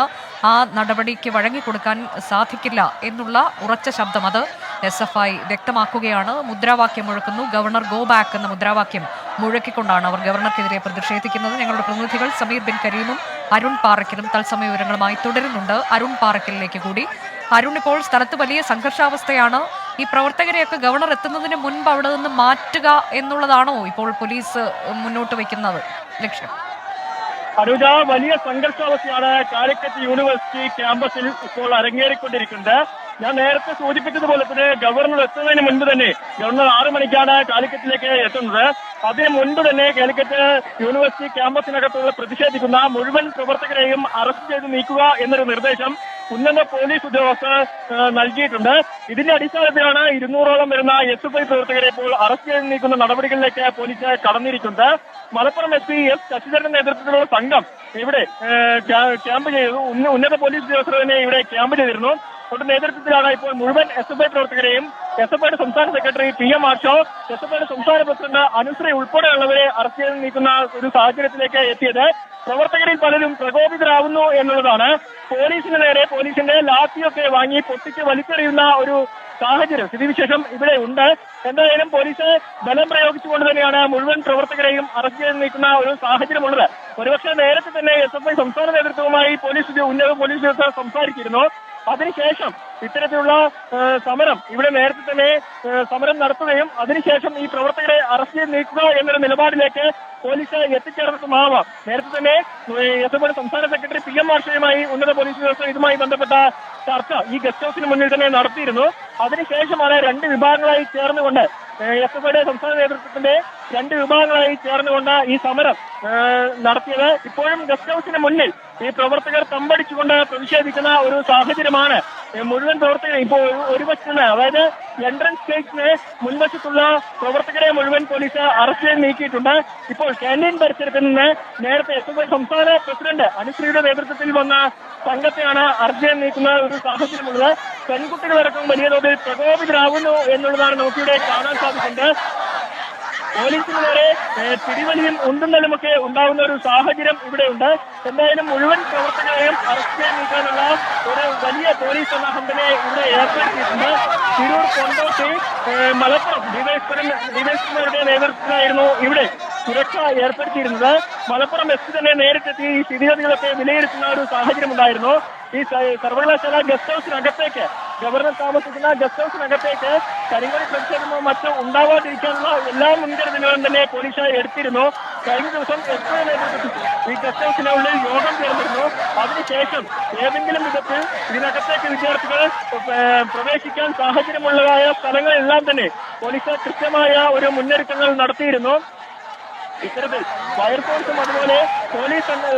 ആ നടപടിക്ക് വഴങ്ങിക്കൊടുക്കാൻ സാധിക്കില്ല എന്നുള്ള ഉറച്ച ശബ്ദം അത് SFI വ്യക്തമാക്കുകയാണ്. മുദ്രാവാക്യം മുഴക്കുന്നു. ഗവർണർ ഗോ ബാക്ക് എന്ന മുദ്രാവാക്യം മുഴക്കിക്കൊണ്ടാണ് അവർ ഗവർണർക്കെതിരെ പ്രതിഷേധിക്കുന്നത്. ഞങ്ങളുടെ പ്രതിനിധികൾ സമീർ ബിൻ കരീമും അരുൺ പാറയ്ക്കലും തത്സമയ വിവരങ്ങളുമായി തുടരുന്നുണ്ട്. അരുൺ പാറയ്ക്കലിലേക്ക് കൂടി. അരുൺ, ഇപ്പോൾ സ്ഥലത്ത് വലിയ സംഘർഷാവസ്ഥയാണ്. ഈ പ്രവർത്തകരെയൊക്കെ ഗവർണർ എത്തുന്നതിന് മുൻപ് അവിടെ നിന്ന് മാറ്റുക എന്നുള്ളതാണോ ഇപ്പോൾ പോലീസ് മുന്നോട്ട് വയ്ക്കുന്നത് ലക്ഷ്യം? അനുജ, വലിയ സംഘർഷാവസ്ഥയാണ് കാലിക്കറ്റ് യൂണിവേഴ്സിറ്റി ക്യാമ്പസിൽ ഇപ്പോൾ അരങ്ങേറിക്കൊണ്ടിരിക്കുന്നത്. ഞാൻ നേരത്തെ സൂചിപ്പിച്ചതുപോലെ തന്നെ ഗവർണർ എത്തുന്നതിന് മുൻപ് തന്നെ ഗവർണർ 6 മണിക്കാണ് കാലിക്കറ്റിലേക്ക് എത്തുന്നത്. അതിന് മുൻപ് തന്നെ കാലിക്കറ്റ് യൂണിവേഴ്സിറ്റി ക്യാമ്പസിനകത്തുള്ള പ്രതിഷേധിക്കുന്ന മുഴുവൻ പ്രവർത്തകരെയും അറസ്റ്റ് ചെയ്ത് നീക്കുക എന്നൊരു നിർദ്ദേശം ഉന്നത പോലീസ് ഉദ്യോഗസ്ഥർ നൽകിയിട്ടുണ്ട്. ഇതിന്റെ അടിസ്ഥാനത്തിലാണ് 200ഓളം വരുന്ന SFI പ്രവർത്തകരെ ഇപ്പോൾ അറസ്റ്റ് ചെയ്ത് നീക്കുന്ന നടപടികളിലേക്ക് പോലീസ് കടന്നിരിക്കുന്നത്. മലപ്പുറം SP S ശശിധരന്റെ നേതൃത്വത്തിലുള്ള സംഘം ഇവിടെ ക്യാമ്പ് ചെയ്തു. ഉന്നത പോലീസ് ഉദ്യോഗസ്ഥർ തന്നെ ഇവിടെ ക്യാമ്പ് ചെയ്തിരുന്നു. അവരുടെ നേതൃത്വത്തിലാണ് ഇപ്പോൾ മുഴുവൻ SFI പ്രവർത്തകരെയും SFIയുടെ സംസ്ഥാന സെക്രട്ടറി PM ആഷോ, SFIയുടെ സംസ്ഥാന പ്രസിഡന്റ് അനുശ്രീ ഉൾപ്പെടെയുള്ളവരെ അറസ്റ്റ് ചെയ്ത് നീക്കുന്ന ഒരു സാഹചര്യത്തിലേക്ക് എത്തിയത്. പ്രവർത്തകരിൽ പലരും പ്രകോപിതരാകുന്നു എന്നുള്ളതാണ്. പോലീസിന് നേരെ പോലീസിന്റെ ലാത്തിയൊക്കെ വാങ്ങി പൊട്ടിച്ച് വലിച്ചെറിയുന്ന ഒരു സാഹചര്യം, സ്ഥിതിവിശേഷം ഇവിടെ ഉണ്ട്. എന്തായാലും പോലീസ് ബലം പ്രയോഗിച്ചുകൊണ്ട് തന്നെയാണ് മുഴുവൻ പ്രവർത്തകരെയും അറസ്റ്റ് ചെയ്ത് നീക്കുന്ന ഒരു സാഹചര്യമുള്ളത്. ഒരുപക്ഷെ നേരത്തെ തന്നെ SFI സംസ്ഥാന നേതൃത്വവുമായി ഉന്നത പോലീസ് ഉദ്യോഗസ്ഥർ സംസാരിച്ചിരുന്നു. അതിനുശേഷം ഇത്തരത്തിലുള്ള സമരം ഇവിടെ നേരത്തെ തന്നെ സമരം നടത്തുകയും അതിനുശേഷം ഈ പ്രവർത്തകരെ അറസ്റ്റ് ചെയ്ത് നീക്കുക എന്നൊരു നിലപാടിലേക്ക് പോലീസ് എത്തിച്ചേർന്നതുമാവാം. നേരത്തെ തന്നെ SFIയുടെ സംസ്ഥാന സെക്രട്ടറി PM ആഷയുമായി ഉന്നത പോലീസ് ഉദ്യോഗസ്ഥർ ഇതുമായി ബന്ധപ്പെട്ട ചർച്ച ഈ ഗസ്റ്റ് ഹൗസിന് മുന്നിൽ തന്നെ നടത്തിയിരുന്നു. അതിനുശേഷമാണ് 2 വിഭാഗങ്ങളായി ചേർന്നുകൊണ്ട് SFIയുടെ സംസ്ഥാന നേതൃത്വത്തിന്റെ 2 വിഭാഗങ്ങളായി ചേർന്നുകൊണ്ട് ഈ സമരം നടത്തിയത്. ഇപ്പോഴും ഗസ്റ്റ് ഹൗസിന് മുന്നിൽ ഈ പ്രവർത്തകർ തമ്പടിച്ചുകൊണ്ട് പ്രതിഷേധിക്കുന്ന ഒരു സാഹചര്യമാണ്. മുഴുവൻ പ്രവർത്തകരെ ഇപ്പോൾ ഒരു വശത്ത്, അതായത് എൻട്രൻസ് ഗേറ്റിന് മുൻവശത്തുള്ള പ്രവർത്തകരെ മുഴുവൻ പോലീസ് അറസ്റ്റ് ചെയ്ത് നീക്കിയിട്ടുണ്ട്. ഇപ്പോൾ ക്യാന്റീൻ പരിസരത്ത് നിന്ന് നേരത്തെ SFI സംസ്ഥാന പ്രസിഡന്റ് അനുശ്രീയുടെ നേതൃത്വത്തിൽ വന്ന സംഘത്തെയാണ് അറസ്റ്റ് ചെയ്ത് നീക്കുന്ന ഒരു സാഹചര്യമുള്ളത്. പെൺകുട്ടികളടക്കം വലിയ തോതിൽ പ്രകോപിതരാകുന്നു എന്നുള്ളതാണ് നമുക്കിവിടെ കാണാൻ സാധിക്കുന്നത്. പോലീസിന് നേരെ പിടിവലിയും ഉണ്ടുന്നലുമൊക്കെ ഉണ്ടാകുന്ന ഒരു സാഹചര്യം ഇവിടെയുണ്ട്. എന്തായാലും മുഴുവൻ പ്രവർത്തകരെയും അറസ്റ്റ് ചെയ്ത് നീക്കാനുള്ള ഒരു വലിയ പോലീസ് സന്നാഹം തന്നെ ഇവിടെ ഏർപ്പെടുത്തിയിട്ടുണ്ട്. തിരൂർ, കൊണ്ടോട്ടി, മലപ്പുറം ഡിവൈഎസ്പിമാരുടെ നേതൃത്വത്തിലായിരുന്നു ഇവിടെ സുരക്ഷ ഏർപ്പെടുത്തിയിരുന്നത്. മലപ്പുറം SP തന്നെ നേരിട്ടെത്തി ഈ സ്ഥിതിഗതികളൊക്കെ വിലയിരുത്തുന്ന ഒരു സാഹചര്യം ഉണ്ടായിരുന്നു. ഈ സർവകലാശാല ഗസ്റ്റ് ഹൗസിനകത്തേക്ക്, ഗവർണർ താമസിക്കുന്ന ഗസ്റ്റ് ഹൗസിനകത്തേക്ക് കരിങ്കൊടി പ്രതിഷേധമോ മറ്റോ ഉണ്ടാവാതിരിക്കാനുള്ള എല്ലാ മുൻകരുതലുകളും തന്നെ പോലീസ് എടുത്തിരുന്നു. കഴിഞ്ഞ ദിവസം SP നേതൃത്വത്തിൽ ഈ ഗസ്റ്റ് ഹൗസിനുള്ളിൽ യോഗം ചേർന്നിരുന്നു. അതിനുശേഷം ഏതെങ്കിലും വിധത്തിൽ ഇതിനകത്തേക്ക് വിദ്യാർത്ഥികൾ പ്രവേശിക്കാൻ സാഹചര്യമുള്ളതായ സ്ഥലങ്ങളെല്ലാം തന്നെ പോലീസ് കൃത്യമായ ഒരു മുന്നൊരുക്കങ്ങൾ നടത്തിയിരുന്നു. ഇത്തരത്തിൽ ഫയർഫോഴ്സും അതുപോലെ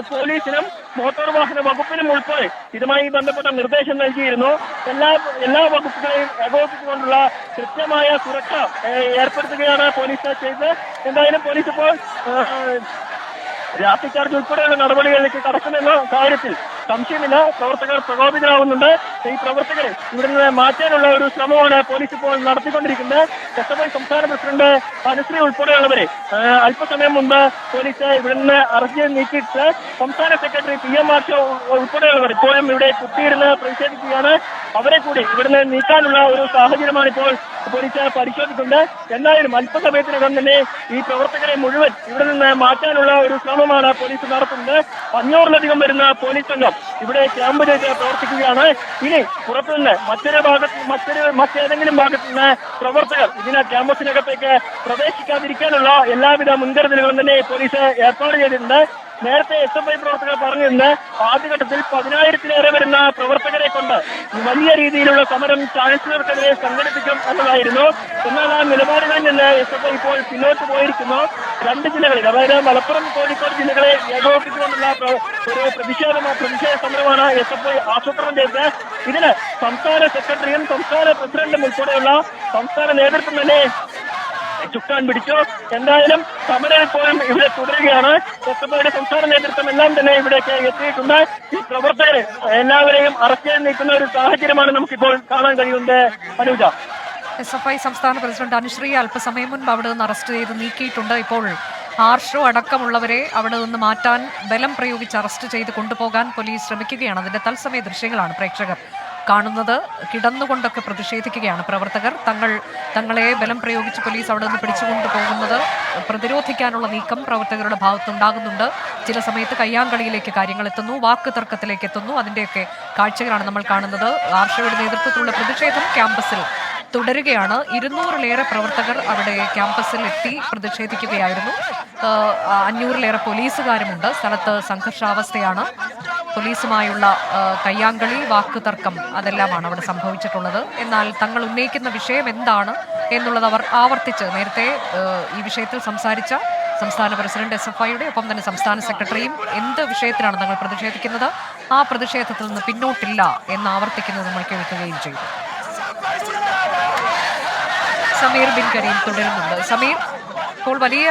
പോലീസിനും മോട്ടോർ വാഹന വകുപ്പിനും ഉൾപ്പെടെ ഇതുമായി ബന്ധപ്പെട്ട നിർദ്ദേശം നൽകിയിരുന്നു. എല്ലാ വകുപ്പുകളെയും ഏകോപിപ്പിച്ചുകൊണ്ടുള്ള കൃത്യമായ സുരക്ഷ ഏർപ്പെടുത്തുകയാണ് പോലീസ് ചെയ്തത്. എന്തായാലും പോലീസ് ഇപ്പോൾ രാത്രി ചാർജ് ഉൾപ്പെടെയുള്ള നടപടികളിലേക്ക് കടക്കുമെന്ന കാര്യത്തിൽ സംശയമില്ല. പ്രവർത്തകർ പ്രകോപിതരാകുന്നുണ്ട്. ഈ പ്രവർത്തകരെ ഇവിടെ നിന്ന് മാറ്റാനുള്ള ഒരു ശ്രമമാണ് പോലീസ് ഇപ്പോൾ നടത്തിക്കൊണ്ടിരിക്കുന്നത്. SFI സംസ്ഥാന പ്രസിഡന്റ് അനുശ്രീ ഉൾപ്പെടെയുള്ളവരെ അല്പസമയം മുമ്പ് പോലീസ് ഇവിടെ നിന്ന് അറസ്റ്റ് ചെയ്ത് നീക്കിയിട്ട് സംസ്ഥാന സെക്രട്ടറി PM ആഷോ ഉൾപ്പെടെയുള്ളവർ ഇപ്പോഴും ഇവിടെ കുത്തിയിരുന്ന് പ്രതിഷേധിക്കുകയാണ്. അവരെ കൂടി ഇവിടുന്ന് നീക്കാനുള്ള ഒരു സാഹചര്യമാണ് ഇപ്പോൾ പോലീസ് പരിശോധിക്കുന്നുണ്ട്. എന്തായാലും അല്പസമയത്തിനകം തന്നെ ഈ പ്രവർത്തകരെ മുഴുവൻ ഇവിടെ നിന്ന് മാറ്റാനുള്ള ഒരു ശ്രമമാണ് പോലീസ് നടത്തുന്നത്. 500-ലധികം വരുന്ന പോലീസ് സംഘം ഇവിടെ ക്യാമ്പ് ചെയ്ത് പ്രവർത്തിക്കുകയാണ്. ഇനി പുറത്തുനിന്ന് മറ്റേതെങ്കിലും ഭാഗത്തു നിന്ന് പ്രവർത്തകർ ഇതിന് ക്യാമ്പസിനകത്തേക്ക് പ്രവേശിക്കാതിരിക്കാനുള്ള എല്ലാവിധ മുൻകരുതലുകളും തന്നെ പോലീസ് ഏർപ്പാട് ചെയ്തിട്ടുണ്ട്. നേരത്തെ SFI പ്രവർത്തകർ പറഞ്ഞിരുന്നത് ആദ്യഘട്ടത്തിൽ 10,000-ലേറെ വരുന്ന പ്രവർത്തകരെ കൊണ്ട് വലിയ രീതിയിലുള്ള സമരം ചാൻസലർക്കെതിരെ സംഘടിപ്പിക്കും എന്നതായിരുന്നു. എന്നാൽ ആ നിലപാടുകളിൽ നിന്ന് SFI ഇപ്പോൾ പിന്നോട്ട് പോയിരിക്കുന്നു. 2 ജില്ലകളിൽ, അതായത് മലപ്പുറം, കോഴിക്കോട് ജില്ലകളെ ഏകോപിപ്പിച്ചുകൊണ്ടുള്ള ഒരു പ്രതിഷേധ സമരമാണ് SFI ആസൂത്രണം ചെയ്തത്. ഇതിന് സംസ്ഥാന സെക്രട്ടറിയും സംസ്ഥാന പ്രസിഡന്റും ഉൾപ്പെടെയുള്ള സംസ്ഥാന നേതൃത്വം തന്നെ ചുക്കാൻ പിടിച്ചു. എന്തായാലും സമരം ഇപ്പോഴും ഇവിടെ തുടരുകയാണ്. SFIയുടെ സംസ്ഥാന നേതൃത്വം എല്ലാം തന്നെ ഇവിടേക്ക് എത്തിയിട്ടുണ്ട്. ഈ പ്രവർത്തകരെ എല്ലാവരെയും അറസ്റ്റ് ചെയ്ത് നീക്കുന്ന ഒരു സാഹചര്യമാണ് നമുക്കിപ്പോൾ കാണാൻ കഴിയുന്നത്. അനുജ, SFI സംസ്ഥാന പ്രസിഡന്റ് അനുശ്രീ അല്പസമയം മുൻപ് അവിടെ നിന്ന് അറസ്റ്റ് ചെയ്ത് നീക്കിയിട്ടുണ്ട്. ഇപ്പോൾ ആർഷോ അടക്കമുള്ളവരെ അവിടെ നിന്ന് മാറ്റാൻ ബലം പ്രയോഗിച്ച് അറസ്റ്റ് ചെയ്ത് കൊണ്ടുപോകാൻ പോലീസ് ശ്രമിക്കുകയാണ്. അതിന്റെ തത്സമയ ദൃശ്യങ്ങളാണ് പ്രേക്ഷകർ കാണുന്നത്. കിടന്നുകൊണ്ടൊക്കെ പ്രതിഷേധിക്കുകയാണ് പ്രവർത്തകർ. തങ്ങളെ ബലം പ്രയോഗിച്ച് പോലീസ് അവിടെ നിന്ന് പിടിച്ചുകൊണ്ടു പോകുന്നത് പ്രതിരോധിക്കാനുള്ള നീക്കം പ്രവർത്തകരുടെ ഭാഗത്തുണ്ടാകുന്നുണ്ട്. ചില സമയത്ത് കയ്യാങ്കളിയിലേക്ക് കാര്യങ്ങൾ എത്തുന്നു, വാക്ക് തർക്കത്തിലേക്ക് എത്തുന്നു. അതിൻ്റെയൊക്കെ കാഴ്ചകളാണ് നമ്മൾ കാണുന്നത്. ആർഷയുടെ നേതൃത്വത്തിലുള്ള പ്രതിഷേധം ക്യാമ്പസിൽ തുടരുകയാണ്. 200-ലേറെ പ്രവർത്തകർ അവിടെ ക്യാമ്പസിൽ എത്തി പ്രതിഷേധിക്കുകയായിരുന്നു. 500-ലേറെ പോലീസുകാരുമുണ്ട്. സ്ഥലത്ത് സംഘർഷാവസ്ഥയാണ്. പോലീസുമായുള്ള കയ്യാങ്കളി, വാക്കുതർക്കം അതെല്ലാമാണ് അവിടെ സംഭവിച്ചിട്ടുള്ളത്. എന്നാൽ തങ്ങൾ ഉന്നയിക്കുന്ന വിഷയം എന്താണ് എന്നുള്ളത് അവർ ആവർത്തിച്ച് നേരത്തെ ഈ വിഷയത്തിൽ സംസാരിച്ച സംസ്ഥാന പ്രസിഡന്റ് SFIയുടെ ഒപ്പം തന്നെ സംസ്ഥാന സെക്രട്ടറിയും എന്ത് വിഷയത്തിലാണ് തങ്ങൾ പ്രതിഷേധിക്കുന്നത്, ആ പ്രതിഷേധത്തിൽ നിന്ന് പിന്നോട്ടില്ല എന്ന് ആവർത്തിക്കുന്നത് നമ്മൾ കേൾക്കുകയും ചെയ്തു. സമീർ ബിൻ കരീം തുടരുന്നുണ്ട്. സമീർ, ഇപ്പോൾ വലിയ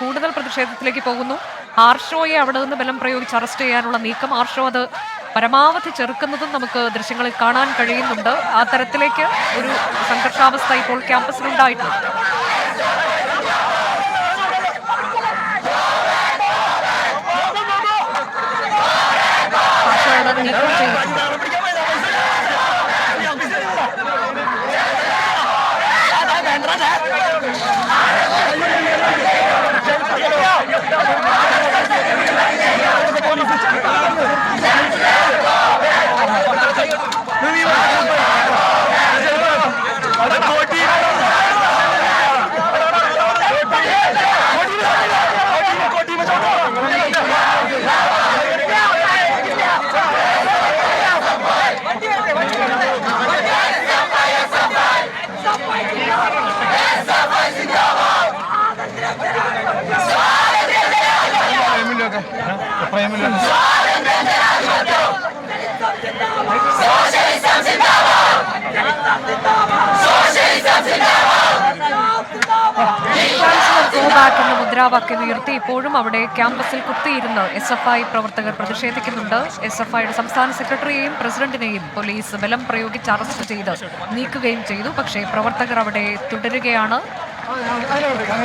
കൂടുതൽ പ്രതിഷേധത്തിലേക്ക് പോകുന്നു. ആർഷോയെ അവിടെ നിന്ന് ബലം പ്രയോഗിച്ച് അറസ്റ്റ് ചെയ്യാനുള്ള നീക്കം, ആർഷോ അത് പരമാവധി ചെറുക്കുന്നതും നമുക്ക് ദൃശ്യങ്ങളിൽ കാണാൻ കഴിയുന്നുണ്ട്. ആ തരത്തിലേക്ക് ഒരു സംഘർഷാവസ്ഥ ഇപ്പോൾ ക്യാമ്പസിലുണ്ടായിട്ടുണ്ട്. ആർഷോയുടെ നീക്കം ചെയ്തിട്ടുണ്ട്. എന്ന മുദ്രാവാക്യം ഉയർത്തി ഇപ്പോഴും അവിടെ ക്യാമ്പസിൽ കുത്തിയിരുന്ന് SFI പ്രവർത്തകർ പ്രതിഷേധിക്കുന്നുണ്ട്. SFIയുടെ സംസ്ഥാന സെക്രട്ടറിയെയും പ്രസിഡന്റിനെയും പോലീസ് ബലം പ്രയോഗിച്ച് അറസ്റ്റ് ചെയ്ത് നീക്കുകയും ചെയ്തു. പക്ഷേ പ്രവർത്തകർ അവിടെ തുടരുകയാണ്.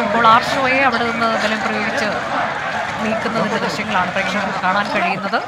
ഇപ്പോൾ ആർഷോയെ അവിടെ നിന്ന് ബലം പ്രയോഗിച്ച് നീക്കുന്നതിന്റെ ദൃശ്യങ്ങളാണ് പ്രേക്ഷകർക്ക് കാണാൻ കഴിയുന്നത്.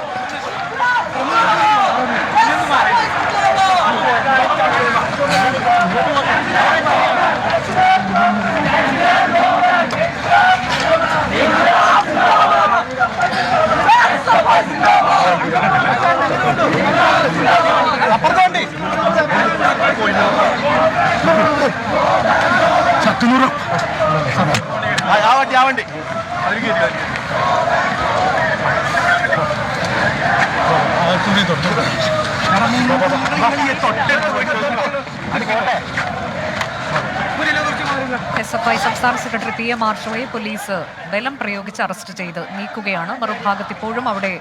SFI സംസ്ഥാന സെക്രട്ടറി PM ആർഷോയെ പോലീസ് ബലം പ്രയോഗിച്ച് അറസ്റ്റ് ചെയ്ത് നീക്കുകയാണ്. മറുഭാഗത്ത് ഇപ്പോഴും അവിടെ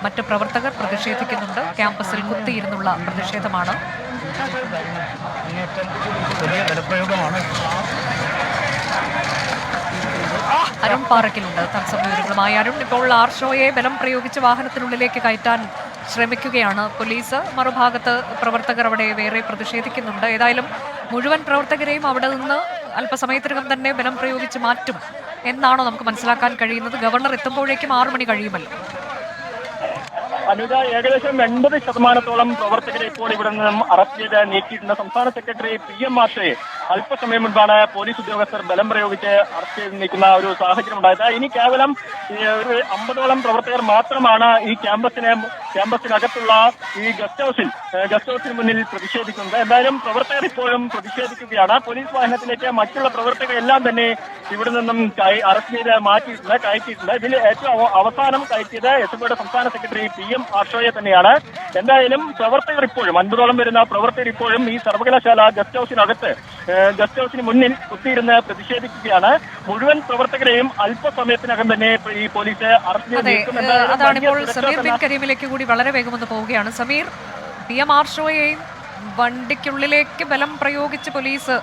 മറ്റ് പ്രവർത്തകർ പ്രതിഷേധിക്കുന്നുണ്ട്. ക്യാമ്പസിൽ കുത്തിയിരുന്നുള്ള പ്രതിഷേധമാണ്. അരുൺ പാറയ്ക്കലുണ്ട് തത്സമയങ്ങളുമായി. അരുൺ, ഇപ്പോൾ ആർഷോയെ ബലം പ്രയോഗിച്ച് വാഹനത്തിനുള്ളിലേക്ക് കയറ്റാൻ ശ്രമിക്കുകയാണ് പോലീസ്. മറുഭാഗത്ത് പ്രവർത്തകർ അവിടെ വേറെ പ്രതിഷേധിക്കുന്നുണ്ട്. ഏതായാലും മുഴുവൻ പ്രവർത്തകരെയും അവിടെ നിന്ന് അല്പസമയത്തിനകം തന്നെ ബലം പ്രയോഗിച്ച് മാറ്റും എന്നാണോ നമുക്ക് മനസ്സിലാക്കാൻ കഴിയുന്നത്? ഗവർണർ എത്തുമ്പോഴേക്കും 6 മണി കഴിയുമല്ലോ. അനുജ, ഏകദേശം 80% പ്രവർത്തകരെ ഇപ്പോൾ ഇവിടെ നിന്നും അറസ്റ്റ് ചെയ്ത് നീക്കിയിട്ടുണ്ട്. സംസ്ഥാന സെക്രട്ടറി PM മാഷയെ അല്പസമയം മുൻപാണ് പോലീസ് ഉദ്യോഗസ്ഥർ ബലം പ്രയോഗിച്ച് അറസ്റ്റ് ചെയ്ത് നീക്കുന്ന ഒരു സാഹചര്യം ഉണ്ടായത്. ഇനി കേവലം ഒരു 50ഓളം പ്രവർത്തകർ മാത്രമാണ് ഈ ക്യാമ്പസിനകത്തുള്ള ഈ ഗസ്റ്റ് ഹൗസിന് മുന്നിൽ പ്രതിഷേധിക്കുന്നത്. എന്തായാലും പ്രവർത്തകർ ഇപ്പോഴും പ്രതിഷേധിക്കുകയാണ്. പോലീസ് വാഹനത്തിലേക്ക് മറ്റുള്ള പ്രവർത്തകരെല്ലാം തന്നെ ഇവിടെ നിന്നും അറസ്റ്റ് ചെയ്ത് കയറ്റിയിട്ടുണ്ട്. ഇതിൽ ഏറ്റവും അവസാനം കയറ്റിയത് SFIയുടെ സംസ്ഥാന സെക്രട്ടറി PM ആഷോയെ തന്നെയാണ്. എന്തായാലും പ്രവർത്തകർ ഇപ്പോഴും 50ഓളം വരുന്ന പ്രവർത്തകർ ഇപ്പോഴും ഈ സർവകലാശാല ഗസ്റ്റ് ഹൗസിന് മുന്നിൽ കുത്തിയിരുന്ന് പ്രതിഷേധിക്കുകയാണ്. മുഴുവൻ പ്രവർത്തകരെയും അല്പസമയത്തിനകം തന്നെ ഈ പോലീസ് അറസ്റ്റ് ചെയ്ത് അതാണിപ്പോൾ സമീർ ബിൻ കരീമിലേക്ക് കൂടി വളരെ വേഗമൊന്ന് പോവുകയാണ്. സമീർ, PM ആർഷോയെയും വണ്ടിക്കുള്ളിലേക്ക് ബലം പ്രയോഗിച്ച് പോലീസ്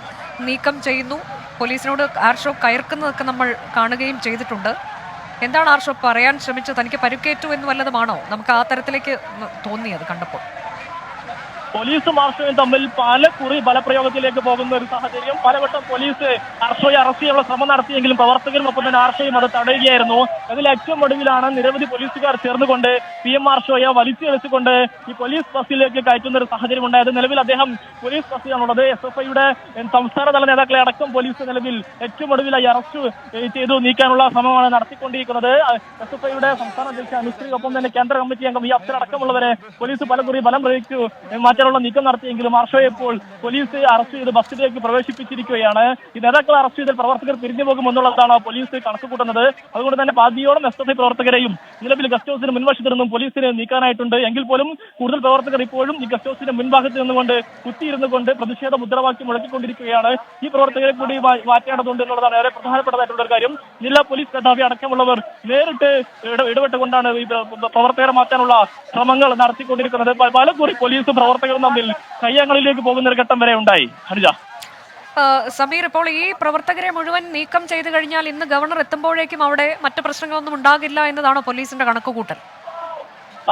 നീക്കം ചെയ്യുന്നു. പോലീസിനോട് ആർഷോ കയർക്കുന്നതൊക്കെ നമ്മൾ കാണുകയും ചെയ്തിട്ടുണ്ട്. എന്താണ് ആർഷോ പറയാൻ ശ്രമിച്ചത്? തനിക്ക് പരുക്കേറ്റു എന്ന് വല്ലതുമാണോ നമുക്ക് ആ തരത്തിലേക്ക് തോന്നിയത് കണ്ടപ്പോൾ? പോലീസും ആർഷോയും തമ്മിൽ പലകുറി ബലപ്രയോഗത്തിലേക്ക് പോകുന്ന ഒരു സാഹചര്യം. പലവട്ടം പോലീസ് ആർഷോയെ അറസ്റ്റ് ചെയ്യാനുള്ള ശ്രമം നടത്തിയെങ്കിലും പ്രവർത്തകരും ഒപ്പം തന്നെ ആർഷോയും അത് തടയുകയായിരുന്നു. അതിൽ ഏറ്റവും ഒടുവിലാണ് നിരവധി പോലീസുകാർ ചേർന്നുകൊണ്ട് PM ആർഷോയെ വലിച്ചിഴച്ചുകൊണ്ട് ഈ പോലീസ് ബസ്സിലേക്ക് കയറ്റുന്ന ഒരു സാഹചര്യം ഉണ്ടായത്. നിലവിൽ അദ്ദേഹം പോലീസ് ബസ്സിലാണുള്ളത്. SFIയുടെ സംസ്ഥാനതല നേതാക്കളെ അടക്കം പോലീസ് നിലവിൽ ഏറ്റവും ഒടുവിലായി അറസ്റ്റ് ചെയ്തു നീക്കാനുള്ള ശ്രമമാണ് നടത്തിക്കൊണ്ടിരിക്കുന്നത്. SFIയുടെ സംസ്ഥാന അധ്യക്ഷ അനുശ്രീ ഒപ്പം തന്നെ കേന്ദ്ര കമ്മിറ്റി അംഗം ഈ അഫ്സർ അടക്കമുള്ളവരെ പോലീസ് പലകുറി ബലം പ്രയോഗിച്ചു മാറ്റാനുള്ള നീക്കം നടത്തിയെങ്കിലും ആർഷോയെ ഇപ്പോൾ പോലീസ് അറസ്റ്റ് ചെയ്ത് ബസ്സിലേക്ക് പ്രവേശിപ്പിച്ചിരിക്കുകയാണ്. ഈ നേതാക്കളെ അറസ്റ്റ് ചെയ്താൽ പ്രവർത്തകർ പിരിഞ്ഞു പോകുമെന്നുള്ളതാണ് പോലീസ് കണക്ക് കൂട്ടുന്നത്. അതുകൊണ്ട് തന്നെ പാതിയോളം SFI പ്രവർത്തകരെയും നിലവിൽ ഗസ്റ്റ് ഹൗസിന് മുൻവശത്ത് നിന്നും പോലീസിന് നീക്കാനായിട്ടുണ്ട്. എങ്കിൽ പോലും കൂടുതൽ പ്രവർത്തകർ ഇപ്പോഴും ഈ ഗസ്റ്റ് ഹൗസിന്റെ മുൻഭാഗത്ത് നിന്നുകൊണ്ട് കുത്തിയിരുന്നുകൊണ്ട് പ്രതിഷേധ മുദ്രാവാക്യം മുഴക്കിക്കൊണ്ടിരിക്കുകയാണ്. ഈ പ്രവർത്തകരെ കൂടി മാറ്റേണ്ടതുണ്ട് എന്നുള്ളതാണ് ഏറെ പ്രധാനപ്പെട്ടതായിട്ടുള്ള ഒരു കാര്യം. ജില്ലാ പോലീസ് മേധാവി അടക്കമുള്ളവർ നേരിട്ട് ഇടപെട്ടുകൊണ്ടാണ് ഈ പ്രവർത്തകരെ മാറ്റാനുള്ള ശ്രമങ്ങൾ നടത്തിക്കൊണ്ടിരിക്കുന്നത്. പലകുറി പോലീസും പ്രവർത്തകരും തമ്മിൽ കയ്യങ്ങളിലേക്ക് പോകുന്ന ഒരു ഘട്ടം വരെ ഉണ്ടായി. അനുജ, സമീർ, ഇപ്പോൾ ഈ പ്രവർത്തകരെ മുഴുവൻ നീക്കം ചെയ്തു കഴിഞ്ഞാൽ ഇന്ന് ഗവർണർ എത്തുമ്പോഴേക്കും അവിടെ മറ്റു പ്രശ്നങ്ങളൊന്നും ഉണ്ടാകില്ല എന്നതാണോ പോലീസിന്റെ കണക്കുകൂട്ടൽ?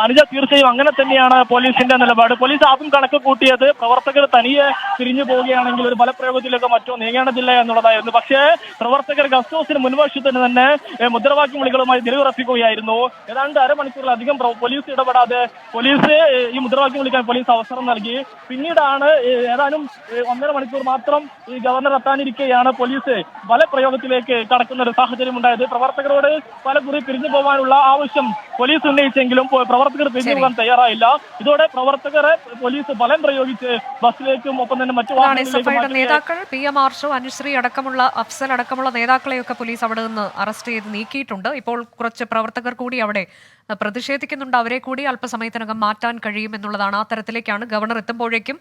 അനുജ, തീർച്ചയായും അങ്ങനെ തന്നെയാണ് പോലീസിന്റെ നിലപാട്. പോലീസ് ആദ്യം കണക്ക് കൂട്ടിയത് പ്രവർത്തകർ തനിയെ തിരിഞ്ഞു പോവുകയാണെങ്കിൽ ഒരു ബലപ്രയോഗത്തിലൊക്കെ മറ്റോ നീങ്ങേണ്ടതില്ല എന്നുള്ളതായിരുന്നു. പക്ഷേ പ്രവർത്തകർ ഗസ്റ്റ് ഹൗസിന് മുൻവശത്തിന് തന്നെ മുദ്രാവാക്യം വിളികളുമായി നിലയുറപ്പിക്കുകയായിരുന്നു. ഏതാണ്ട് അരമണിക്കൂറിലധികം പോലീസ് ഇടപെടാതെ പോലീസ് ഈ മുദ്രാവാക്യം വിളിക്കാൻ പോലീസ് അവസരം നൽകി. പിന്നീടാണ് ഏതാനും 1.5 മണിക്കൂർ മാത്രം ഈ ഗവർണർ എത്താനിരിക്കെയാണ് പോലീസ് ബലപ്രയോഗത്തിലേക്ക് കടക്കുന്ന ഒരു സാഹചര്യം ഉണ്ടായത്. പ്രവർത്തകരോട് പലകുറി പിരിഞ്ഞു പോകാനുള്ള ആവശ്യം പോലീസ് ഉന്നയിച്ചെങ്കിലും പ്രവർത്തകർ പിരിഞ്ഞു പോകാൻ തയ്യാറായില്ല. ഇതോടെ പ്രവർത്തകരെ പോലീസ് ബലം പ്രയോഗിച്ച് ബസ്സിലേക്കും ഒപ്പം തന്നെ മറ്റു വാഹനങ്ങളിലേക്കും നേതാക്കൾ PM ആർഷോ, അനുശ്രീ അടക്കമുള്ള അഫ്സൽ അടക്കമുള്ള നേതാക്കളെയൊക്കെ പോലീസ് അവിടെ നിന്ന് അറസ്റ്റ് ചെയ്ത് നീക്കിയിട്ടുണ്ട്. ഇപ്പോൾ കുറച്ച് പ്രവർത്തകർ കൂടി അവിടെ പ്രതിഷേധിക്കുന്നുണ്ട്. അവരെ കൂടി അല്പസമയത്തിനകം മാറ്റാൻ കഴിയുമെന്നുള്ളതാണ്. ആ തരത്തിലേക്കാണ് ഗവർണർ എത്തുമ്പോഴേക്കും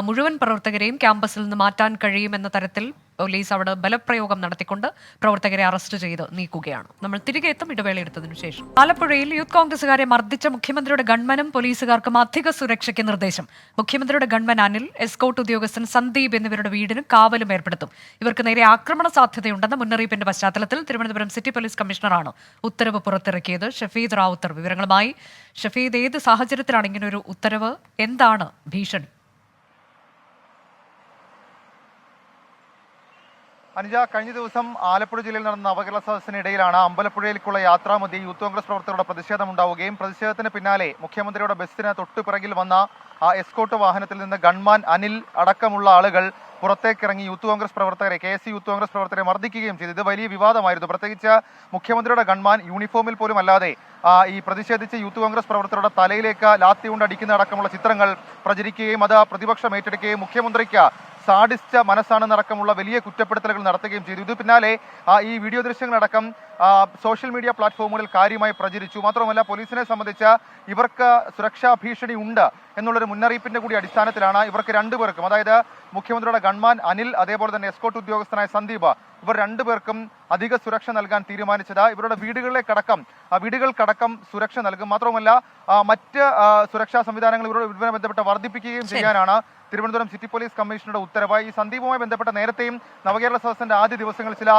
മുഴുവൻ പ്രവർത്തകരെയും ക്യാമ്പസിൽ നിന്ന് മാറ്റാൻ കഴിയുമെന്ന തരത്തിൽ പോലീസ് അവിടെ ബലപ്രയോഗം നടത്തിക്കൊണ്ട് പ്രവർത്തകരെ അറസ്റ്റ് ചെയ്ത് നീക്കുകയാണ്. നമ്മൾ തിരികെ എത്തും ഇടവേള എടുത്തതിനു ശേഷം. ആലപ്പുഴയിൽ യൂത്ത് കോൺഗ്രസുകാരെ മർദ്ദിച്ച മുഖ്യമന്ത്രിയുടെ ഗൺമനും പോലീസുകാർക്കും അധിക സുരക്ഷയ്ക്ക് നിർദ്ദേശം. മുഖ്യമന്ത്രിയുടെ ഗൺമൻ അനിൽ, എസ്കോട്ട് ഉദ്യോഗസ്ഥൻ സന്ദീപ് എന്നിവരുടെ വീടിന് കാവലും ഏർപ്പെടുത്തും. ഇവർക്ക് നേരെ ആക്രമണ സാധ്യതയുണ്ടെന്ന മുന്നറിയിപ്പിന്റെ പശ്ചാത്തലത്തിൽ തിരുവനന്തപുരം സിറ്റി പോലീസ് കമ്മീഷണറാണ് ഉത്തരവ് പുറത്തിറക്കിയത്. ഷഫീദ് റാവുത്തർ വിവരങ്ങളുമായി. ഷഫീദ്, ഏത് സാഹചര്യത്തിലാണ് ഇങ്ങനെ ഒരു ഉത്തരവ്? എന്താണ് ഭീഷണി? അനുജ, കഴിഞ്ഞ ദിവസം ആലപ്പുഴ ജില്ലയിൽ നടന്ന നവകേരള സദസ്സിനിടയിലാണ് അമ്പലപ്പുഴയിലേക്കുള്ള യാത്രാമധ്യേ യൂത്ത് കോൺഗ്രസ് പ്രവർത്തകരുടെ പ്രതിഷേധം ഉണ്ടാവുകയും പ്രതിഷേധത്തിന് പിന്നാലെ മുഖ്യമന്ത്രിയുടെ ബസ്സിന് തൊട്ടു പിറകിൽ വന്ന ആ എസ്കോട്ട് വാഹനത്തിൽ നിന്ന് ഗൺമാൻ അനിൽ അടക്കമുള്ള ആളുകൾ പുറത്തേക്കിറങ്ങി യൂത്ത് കോൺഗ്രസ് പ്രവർത്തകരെ, KSU യൂത്ത് കോൺഗ്രസ് പ്രവർത്തകരെ മർദ്ദിക്കുകയും ചെയ്തു. ഇത് വലിയ വിവാദമായിരുന്നു. പ്രത്യേകിച്ച് മുഖ്യമന്ത്രിയുടെ ഗൺമാൻ യൂണിഫോമിൽ പോലും അല്ലാതെ ഈ പ്രതിഷേധിച്ച് യൂത്ത് കോൺഗ്രസ് പ്രവർത്തകരുടെ തലയിലേക്ക് ലാത്തി കൊണ്ട് അടിക്കുന്ന അടക്കമുള്ള ചിത്രങ്ങൾ പ്രചരിക്കുകയും അത് പ്രതിപക്ഷം ഏറ്റെടുക്കുകയും മുഖ്യമന്ത്രിക്ക് സാഡിസ്റ്റ് മനസ്സാണെന്നടക്കമുള്ള വലിയ കുറ്റപ്പെടുത്തലുകൾ നടത്തുകയും ചെയ്തു. ഇത് പിന്നാലെ ഈ വീഡിയോ ദൃശ്യങ്ങളടക്കം സോഷ്യൽ മീഡിയ പ്ലാറ്റ്ഫോമുകളിൽ കാര്യമായി പ്രചരിച്ചു. മാത്രമല്ല, പോലീസിനെ സംബന്ധിച്ച് ഇവർക്ക് സുരക്ഷാ ഭീഷണി ഉണ്ട് എന്നുള്ളൊരു മുന്നറിയിപ്പിന്റെ കൂടി അടിസ്ഥാനത്തിലാണ് ഇവർക്ക് രണ്ടുപേർക്കും, അതായത് മുഖ്യമന്ത്രിയുടെ ഗൺമാൻ അനിൽ, അതേപോലെ തന്നെ എസ്കോട്ട് ഉദ്യോഗസ്ഥനായ സന്ദീപ്, ഇവർ രണ്ടുപേർക്കും അധിക സുരക്ഷ നൽകാൻ തീരുമാനിച്ചത്. ഇവരുടെ വീടുകൾക്കടക്കം സുരക്ഷ നൽകും. മാത്രമല്ല, മറ്റ് സുരക്ഷാ സംവിധാനങ്ങൾ ഇവരുമായി ബന്ധപ്പെട്ട് വർദ്ധിപ്പിക്കുകയും ചെയ്യാനാണ് തിരുവനന്തപുരം സിറ്റി പോലീസ് കമ്മീഷണറുടെ ഉത്തരവ്. ഈ സന്ദീപുമായി ബന്ധപ്പെട്ട നേരത്തെയും നവകേരള സദസ്സിന്റെ ആദ്യ ദിവസങ്ങളിൽ ചില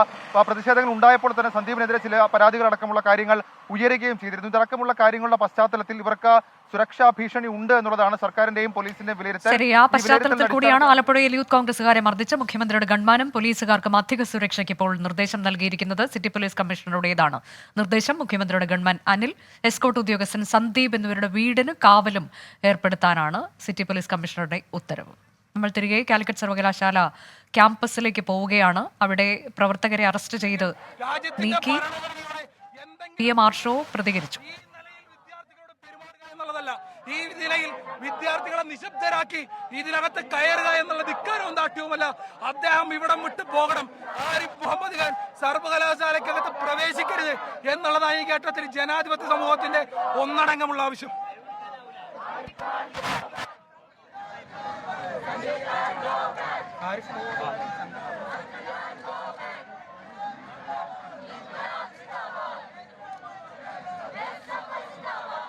പ്രതിഷേധങ്ങൾ ഉണ്ടായപ്പോൾ തന്നെ സന്ദീപിനെതിരെ ചില പരാതികളടക്കമുള്ള കാര്യങ്ങൾ ഉയരുകയും ചെയ്തിരുന്നു. ഇതടക്കമുള്ള കാര്യങ്ങളുടെ പശ്ചാത്തലത്തിൽ ഇവർക്ക് സുരക്ഷാ ഭീഷണി ഉണ്ട് എന്നുള്ളതാണ് സർക്കാരിന്റെയും പോലീസിന്റെയും വിലയിരുത്തൽ. ശരി, ആ പശ്ചാത്തലത്തിൽ കൂടിയാണ് ആലപ്പുഴയിൽ യൂത്ത് കോൺഗ്രസുകാരെ മർദ്ദിച്ച് മുഖ്യമന്ത്രിയുടെ ഗൺമാനും പോലീസുകാർക്കും അധിക സുരക്ഷയ്ക്ക് ഇപ്പോൾ നിർദ്ദേശം നൽകിയിരിക്കുന്നത്. സിറ്റി പോലീസ് കമ്മീഷണറുടേതാണ് നിർദ്ദേശം. മുഖ്യമന്ത്രിയുടെ ഗൺമാൻ അനിൽ, എസ്കോർട്ട് ഉദ്യോഗസ്ഥൻ സന്ദീപ് എന്നിവരുടെ വീടിന് കാവലും ഏർപ്പെടുത്താനാണ് സിറ്റി പോലീസ് കമ്മീഷണറുടെ ഉത്തരവ്. നമ്മൾ തിരികെ കാലിക്കറ്റ് സർവകലാശാല ക്യാമ്പസിലേക്ക് പോവുകയാണ്. അവിടെ പ്രവർത്തകരെ അറസ്റ്റ് ചെയ്ത് നീക്കി. PM ആർഷോ പ്രതികരിച്ചു. ഈ നിലയിൽ വിദ്യാർത്ഥികളെ നിശബ്ദരാക്കി ഇതിനകത്ത് കയറുക എന്നുള്ള ധിക്കാരവും ദാഷ്ട്യവുമല്ല. അദ്ദേഹം ഇവിടം വിട്ടു പോകണം. ആരിഫ് മുഹമ്മദ് ഖാൻ സർവകലാശാലയ്ക്കകത്ത് പ്രവേശിക്കരുത് എന്നുള്ളതാണ് ഈ ഘട്ടത്തിൽ ജനാധിപത്യ സമൂഹത്തിന്റെ ഒന്നടങ്കമുള്ള ആവശ്യം.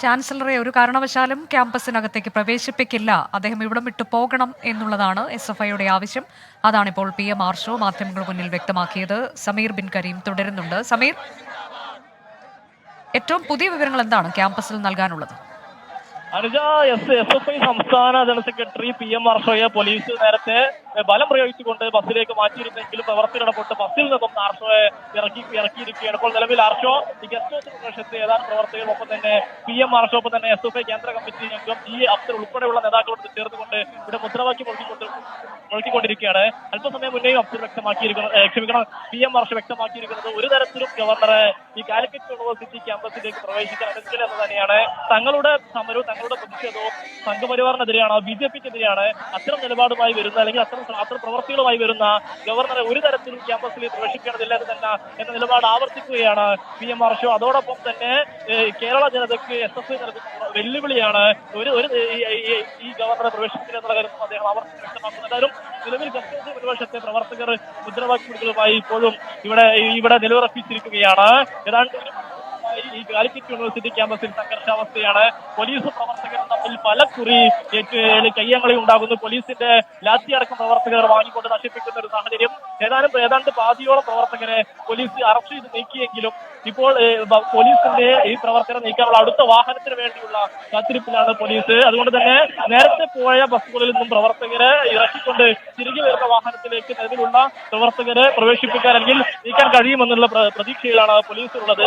ചാൻസലറെ ഒരു കാരണവശാലും ക്യാമ്പസിനകത്തേക്ക് പ്രവേശിപ്പിക്കില്ല, അദ്ദേഹം ഇവിടം വിട്ടു പോകണം എന്നുള്ളതാണ് SFIയുടെ ആവശ്യം. അതാണിപ്പോൾ PM ആർഷോ മാധ്യമങ്ങൾക്ക് മുന്നിൽ വ്യക്തമാക്കിയത്. സമീർ ബിൻ കരീം തുടരുന്നുണ്ട്. സമീർ, ഏറ്റവും പുതിയ വിവരങ്ങൾ എന്താണ് ക്യാമ്പസിൽ നൽകാനുള്ളത്? അനുജ, SFI സംസ്ഥാന ജനറൽ സെക്രട്ടറി PM ആർഷോയെ പോലീസ് നേരത്തെ ബലം പ്രയോഗിച്ചുകൊണ്ട് ബസ്സിലേക്ക് മാറ്റിയിരുന്നെങ്കിലും പ്രവർത്തകരിടപെട്ട് ബസ്സിൽ നിന്നും ആർഷോയെ ഇറക്കിയിരിക്കുകയാണ്. ഇപ്പോൾ നിലവിൽ ആർഷോ ഈ ഗസ്റ്റ് ഹൗസ് പ്രദേശത്ത് ഏതാനും പ്രവർത്തകരും ഒപ്പം തന്നെ PM ആർഷോ ഒപ്പം തന്നെ SFI കേന്ദ്ര കമ്മിറ്റി അംഗം ഈ അഫ്സൽ ഉൾപ്പെടെയുള്ള നേതാക്കളോട് ചേർത്തുകൊണ്ട് ഇവിടെ മുദ്രാവാക്യം മുഴക്കിക്കൊണ്ടിരിക്കുകയാണ്. അല്പസമയം മുന്നേയും അഫ്സൽ PM ആർഷോ വ്യക്തമാക്കിയിരിക്കുന്നത് ഒരു തരത്തിലും ഗവർണറെ ഈ കാലിക്കറ്റ് യൂണിവേഴ്സിറ്റി ക്യാമ്പസിലേക്ക് പ്രവേശിക്കാൻ അനുവദിക്കില്ല എന്ന് തന്നെയാണ്. തങ്ങളുടെ സമരവും തങ്ങളുടെ പ്രതിഷേധവും സംഘപരിവാറിനെതിരെയാണ്, BJPക്കെതിരെയാണ്. അത്തരം നിലപാടുമായി വരുന്ന അല്ലെങ്കിൽ അത്തരം പ്രവർത്തികളുമായി വരുന്ന ഗവർണറെ ഒരു തരത്തിലും ക്യാമ്പസിൽ പ്രവേശിക്കേണ്ടതില്ല എന്ന നിലപാട് ആവർത്തിക്കുകയാണ് PM ആർഷോ. അതോടൊപ്പം തന്നെ കേരള ജനതയ്ക്ക് SFI നൽകുന്ന വെല്ലുവിളിയാണ് ഈ ഗവർണറെ പ്രവേശിക്കില്ല എന്നുള്ള കാര്യം അദ്ദേഹം ആവർത്തിച്ച് വ്യക്തമാക്കുന്നത്. നിലവിൽ ഗസ്റ്റ് പ്രതിപക്ഷത്തെ പ്രവർത്തകർ മുദ്രാവാക്യങ്ങളുമായി ഇപ്പോഴും ഇവിടെ നിലയുറപ്പിച്ചിരിക്കുകയാണ്. ഏതാണ്ട് ഈ കാലിക്കറ്റ് യൂണിവേഴ്സിറ്റി ക്യാമ്പസിൽ സംഘർഷാവസ്ഥയാണ്. പോലീസ് പ്രവർത്തകരും തമ്മിൽ പല കുറി കയ്യങ്ങളി ഉണ്ടാകുന്നു. പോലീസിന്റെ ലാത്തി അടക്കം പ്രവർത്തകർ വാങ്ങിക്കൊണ്ട് നശിപ്പിക്കുന്ന ഒരു സാഹചര്യം. ഏതാണ്ട് പാതിയോളം പ്രവർത്തകരെ പോലീസ് അറസ്റ്റ് ചെയ്ത് നീക്കിയെങ്കിലും ഇപ്പോൾ പോലീസിന്റെ ഈ പ്രവർത്തകരെ നീക്കാനുള്ള അടുത്ത വാഹനത്തിന് വേണ്ടിയുള്ള കാത്തിരിപ്പിലാണ് പോലീസ്. അതുകൊണ്ട് തന്നെ നേരത്തെ പോയ ബസ്സുകളിൽ നിന്നും പ്രവർത്തകരെ ഇറക്കിക്കൊണ്ട് തിരികെ വരുന്ന വാഹനത്തിലേക്ക് നിലവിലുള്ള പ്രവർത്തകരെ പ്രവേശിപ്പിക്കാൻ അല്ലെങ്കിൽ നീക്കാൻ കഴിയുമെന്നുള്ള പ്രതീക്ഷയിലാണ് പോലീസ് ഉള്ളത്.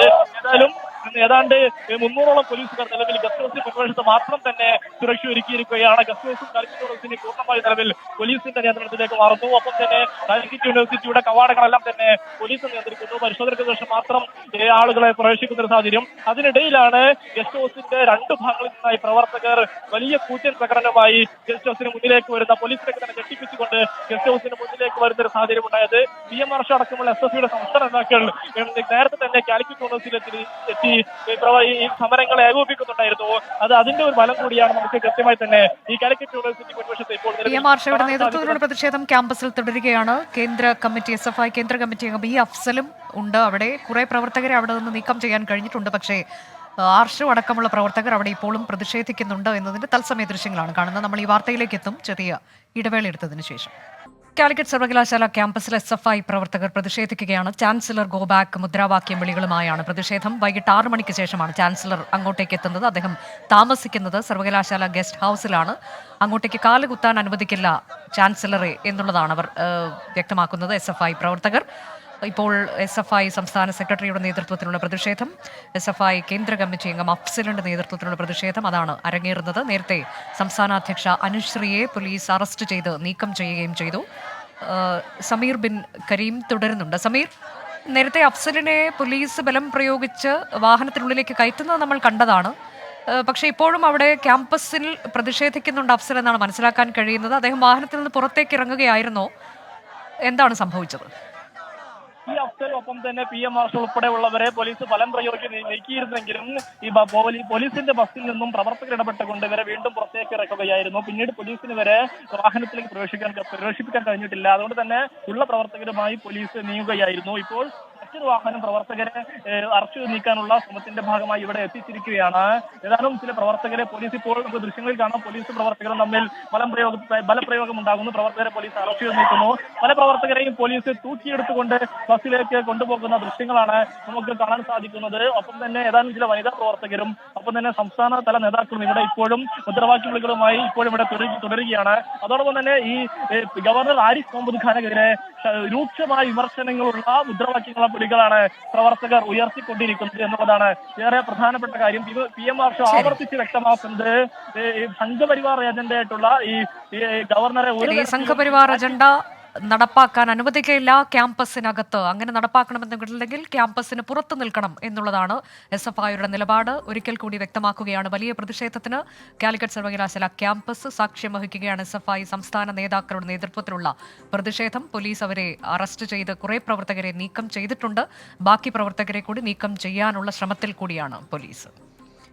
ഏതാണ്ട് 300ഓളം പോലീസുകാർ നിലവിൽ ഗസ്റ്റ് ഹൗസിൽ പ്രവേശിച്ച് മാത്രം തന്നെ സുരക്ഷ ഒരുക്കിയിരിക്കുകയാണ്. ഗസ്റ്റ് ഹൗസും കാലിക്കറ്റ് യൂണിവേഴ്സിറ്റി പൂർണ്ണമായി നിലവിൽ പോലീസിന്റെ നിയന്ത്രണത്തിലേക്ക് മാറുന്നു. ഒപ്പം തന്നെ കാലിക്കറ്റ് യൂണിവേഴ്സിറ്റിയുടെ കവാടങ്ങളെല്ലാം തന്നെ പോലീസ് നിയന്ത്രിക്കുന്നു. പരിശോധനയ്ക്ക് ശേഷം മാത്രം ആളുകളെ പ്രവേശിക്കുന്ന ഒരു സാഹചര്യം. അതിനിടയിലാണ് ഗസ്റ്റ് ഹൗസിന്റെ രണ്ട് ഭാഗങ്ങളിൽ നിന്നായി പ്രവർത്തകർ വലിയ കൂറ്റൻ പ്രകടനമായി ഗസ്റ്റ് ഹൗസിന് മുന്നിലേക്ക് വരുന്ന പോലീസിലേക്ക് തന്നെ ഞെട്ടിപ്പിച്ചുകൊണ്ട് ഗസ്റ്റ് ഹൗസിന് മുന്നിലേക്ക് വരുന്ന ഒരു സാഹചര്യം ഉണ്ടായത്. PM ആർഷോ അടക്കമുള്ള SFIയുടെ സംസ്ഥാന നേതാക്കൾ നേരത്തെ തന്നെ കാലിക്കറ്റ് യൂണിവേഴ്സിറ്റിയിൽ എത്തി ഈ സമരങ്ങളെ ഏകോപിപ്പിക്കുന്നുണ്ടായിരുന്നു. അതിന്റെ ഒരു ഫലം കൂടിയാണ് നമുക്ക് കൃത്യമായി തന്നെ ഈ കാലിക്കറ്റ് യൂണിവേഴ്സിറ്റി മുൻവശത്ത് ഇപ്പോൾ PM ആർഷോയുടെ നേതൃത്വത്തിലുള്ള പ്രതിഷേധം ക്യാമ്പസിൽ തുടരുകയാണ്. കേന്ദ്ര കമ്മിറ്റി SFI കേന്ദ്ര കമ്മിറ്റി അംഗം ഈ അഫ്സലും ഉണ്ട്. അവിടെ കുറെ പ്രവർത്തകരെ അവിടെ നിന്ന് നീക്കം ചെയ്യാൻ കഴിഞ്ഞിട്ടുണ്ട്. പക്ഷേ ആർഷോ അടക്കമുള്ള പ്രവർത്തകർ അവിടെ ഇപ്പോഴും പ്രതിഷേധിക്കുന്നുണ്ട് എന്നതിന്റെ തത്സമയ ദൃശ്യങ്ങളാണ് കാണുന്നത്. നമ്മൾ ഈ വാർത്തയിലേക്ക് എത്തും ചെറിയ ഇടവേള എടുത്തതിന് ശേഷം. കാലിക്കറ്റ് സർവകലാശാല ക്യാമ്പസിൽ SFI പ്രവർത്തകർ പ്രതിഷേധിക്കുകയാണ്. ചാൻസലർ ഗോ ബാക്ക് മുദ്രാവാക്യം വിളികളുമായാണ് പ്രതിഷേധം. വൈകിട്ട് 6 മണിക്ക് ശേഷമാണ് ചാൻസലർ അങ്ങോട്ടേക്ക് എത്തുന്നത്. അദ്ദേഹം താമസിക്കുന്നത് സർവകലാശാല ഗസ്റ്റ് ഹൗസിലാണ്. അങ്ങോട്ടേക്ക് കാലുകുത്താൻ അനുവദിക്കില്ല ചാൻസലറെ എന്നുള്ളതാണ് അവർ വ്യക്തമാക്കുന്നത്. SFI പ്രവർത്തകർ ഇപ്പോൾ SFI സംസ്ഥാന സെക്രട്ടറിയുടെ നേതൃത്വത്തിലുള്ള പ്രതിഷേധം, SFI കേന്ദ്ര കമ്മിറ്റി അംഗം അഫ്സലിന്റെ നേതൃത്വത്തിലുള്ള പ്രതിഷേധം അതാണ് അരങ്ങേറുന്നത്. നേരത്തെ സംസ്ഥാന അധ്യക്ഷ അനുശ്രീയെ പോലീസ് അറസ്റ്റ് ചെയ്ത് നീക്കം ചെയ്യുകയും ചെയ്തു. സമീർ ബിൻ കരീം തുടരുന്നുണ്ട്. സമീർ, നേരത്തെ അഫ്സലിനെ പോലീസ് ബലം പ്രയോഗിച്ച് വാഹനത്തിനുള്ളിലേക്ക് കയറ്റുന്നത് നമ്മൾ കണ്ടതാണ്. പക്ഷെ ഇപ്പോഴും അവിടെ ക്യാമ്പസിൽ പ്രതിഷേധിക്കുന്നുണ്ട് അഫ്സൽ എന്നാണ് മനസ്സിലാക്കാൻ കഴിയുന്നത്. അദ്ദേഹം വാഹനത്തിൽ നിന്ന് പുറത്തേക്ക് ഇറങ്ങുകയായിരുന്നോ? എന്താണ് സംഭവിച്ചത്? ഈ അഫ്സൽ ഒപ്പം തന്നെ PM ആർഷോ ഉൾപ്പെടെയുള്ളവരെ പോലീസ് ബലം പ്രയോഗിച്ച് നീക്കിയിരുന്നെങ്കിലും ഈ പോലീസിന്റെ ബസ്സിൽ നിന്നും പ്രവർത്തകർ ഇടപെട്ടുകൊണ്ട് ഇവരെ വീണ്ടും പുറത്തേക്ക് ഇറക്കുകയായിരുന്നു. പിന്നീട് പോലീസിന് വരെ വാഹനത്തിലേക്ക് പ്രവേശിപ്പിക്കാൻ കഴിഞ്ഞിട്ടില്ല. അതുകൊണ്ട് തന്നെ ഉള്ള പ്രവർത്തകരുമായി പോലീസ് നീങ്ങുകയായിരുന്നു. ഇപ്പോൾ മറ്റൊരു വാഹനം പ്രവർത്തകരെ അറസ്റ്റ് നീക്കാനുള്ള ശ്രമത്തിന്റെ ഭാഗമായി ഇവിടെ എത്തിച്ചിരിക്കുകയാണ്. ഏതാനും ചില പ്രവർത്തകരെ പോലീസ് ഇപ്പോൾ നമുക്ക് ദൃശ്യങ്ങളിൽ കാണാം. പോലീസ് പ്രവർത്തകരും തമ്മിൽ ബലപ്രയോഗം ഉണ്ടാകുന്നു. പ്രവർത്തകരെ പോലീസ് അറസ്റ്റ് ചെയ്ത് നീക്കുന്നു. പല പ്രവർത്തകരെയും പോലീസ് തൂക്കിയെടുത്തുകൊണ്ട് ബസ്സിലേക്ക് കൊണ്ടുപോകുന്ന ദൃശ്യങ്ങളാണ് നമുക്ക് കാണാൻ സാധിക്കുന്നത്. ഒപ്പം തന്നെ ഏതാനും ചില വനിതാ പ്രവർത്തകരും ഒപ്പം തന്നെ സംസ്ഥാന തല നേതാക്കളും ഇവിടെ ഇപ്പോഴും മുദ്രാവാക്യ വിളികളുമായി ഇപ്പോഴും ഇവിടെ തുടരുകയാണ്. അതോടൊപ്പം തന്നെ ഈ ഗവർണർ ആരിഫ് മുഹമ്മദ് ഖാനെതിരെ രൂക്ഷമായ വിമർശനങ്ങളുള്ള മുദ്രാവാക്യങ്ങളുള്ള വിളികളാണ് പ്രവർത്തകർ ഉയർത്തിക്കൊണ്ടിരിക്കുന്നത് എന്നുള്ളതാണ് ഏറെ പ്രധാനപ്പെട്ട കാര്യം. PM മാർഷോ ആവർത്തിച്ച് വ്യക്തമാക്കുന്നത് സംഘപരിവാർ ഏജന്റായിട്ടുള്ള ഈ ഗവർണറെ ഈ സംഘപരിവാർ അജണ്ട നടപ്പാക്കാൻ അനുവദിക്കയില്ല. ക്യാമ്പസിനകത്ത് അങ്ങനെ നടപ്പാക്കണമെന്നുണ്ടെങ്കിൽ ക്യാമ്പസിന് പുറത്തു നിൽക്കണം എന്നുള്ളതാണ് SFIയുടെ നിലപാട്. ഒരിക്കൽ കൂടി വ്യക്തമാക്കുകയാണ്. വലിയ പ്രതിഷേധത്തിന് കാലിക്കറ്റ് സർവകലാശാല ക്യാമ്പസ് സാക്ഷ്യം വഹിക്കുകയാണ്. SFI സംസ്ഥാന നേതാക്കളുടെ നേതൃത്വത്തിലുള്ള പ്രതിഷേധം. പോലീസ് അവരെ അറസ്റ്റ് ചെയ്ത് കുറെ പ്രവർത്തകരെ നീക്കം ചെയ്തിട്ടുണ്ട്. ബാക്കി പ്രവർത്തകരെ കൂടി നീക്കം ചെയ്യാനുള്ള ശ്രമത്തിൽ കൂടിയാണ് പോലീസ്.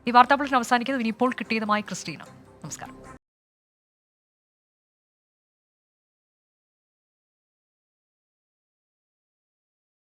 ഈ വാർത്താ ബുള്ളറ്റിൻ അവസാനിക്കുന്നത് ഇനിയിപ്പോൾ കിട്ടിയതുമായി ക്രിസ്റ്റീന. നമസ്കാരം.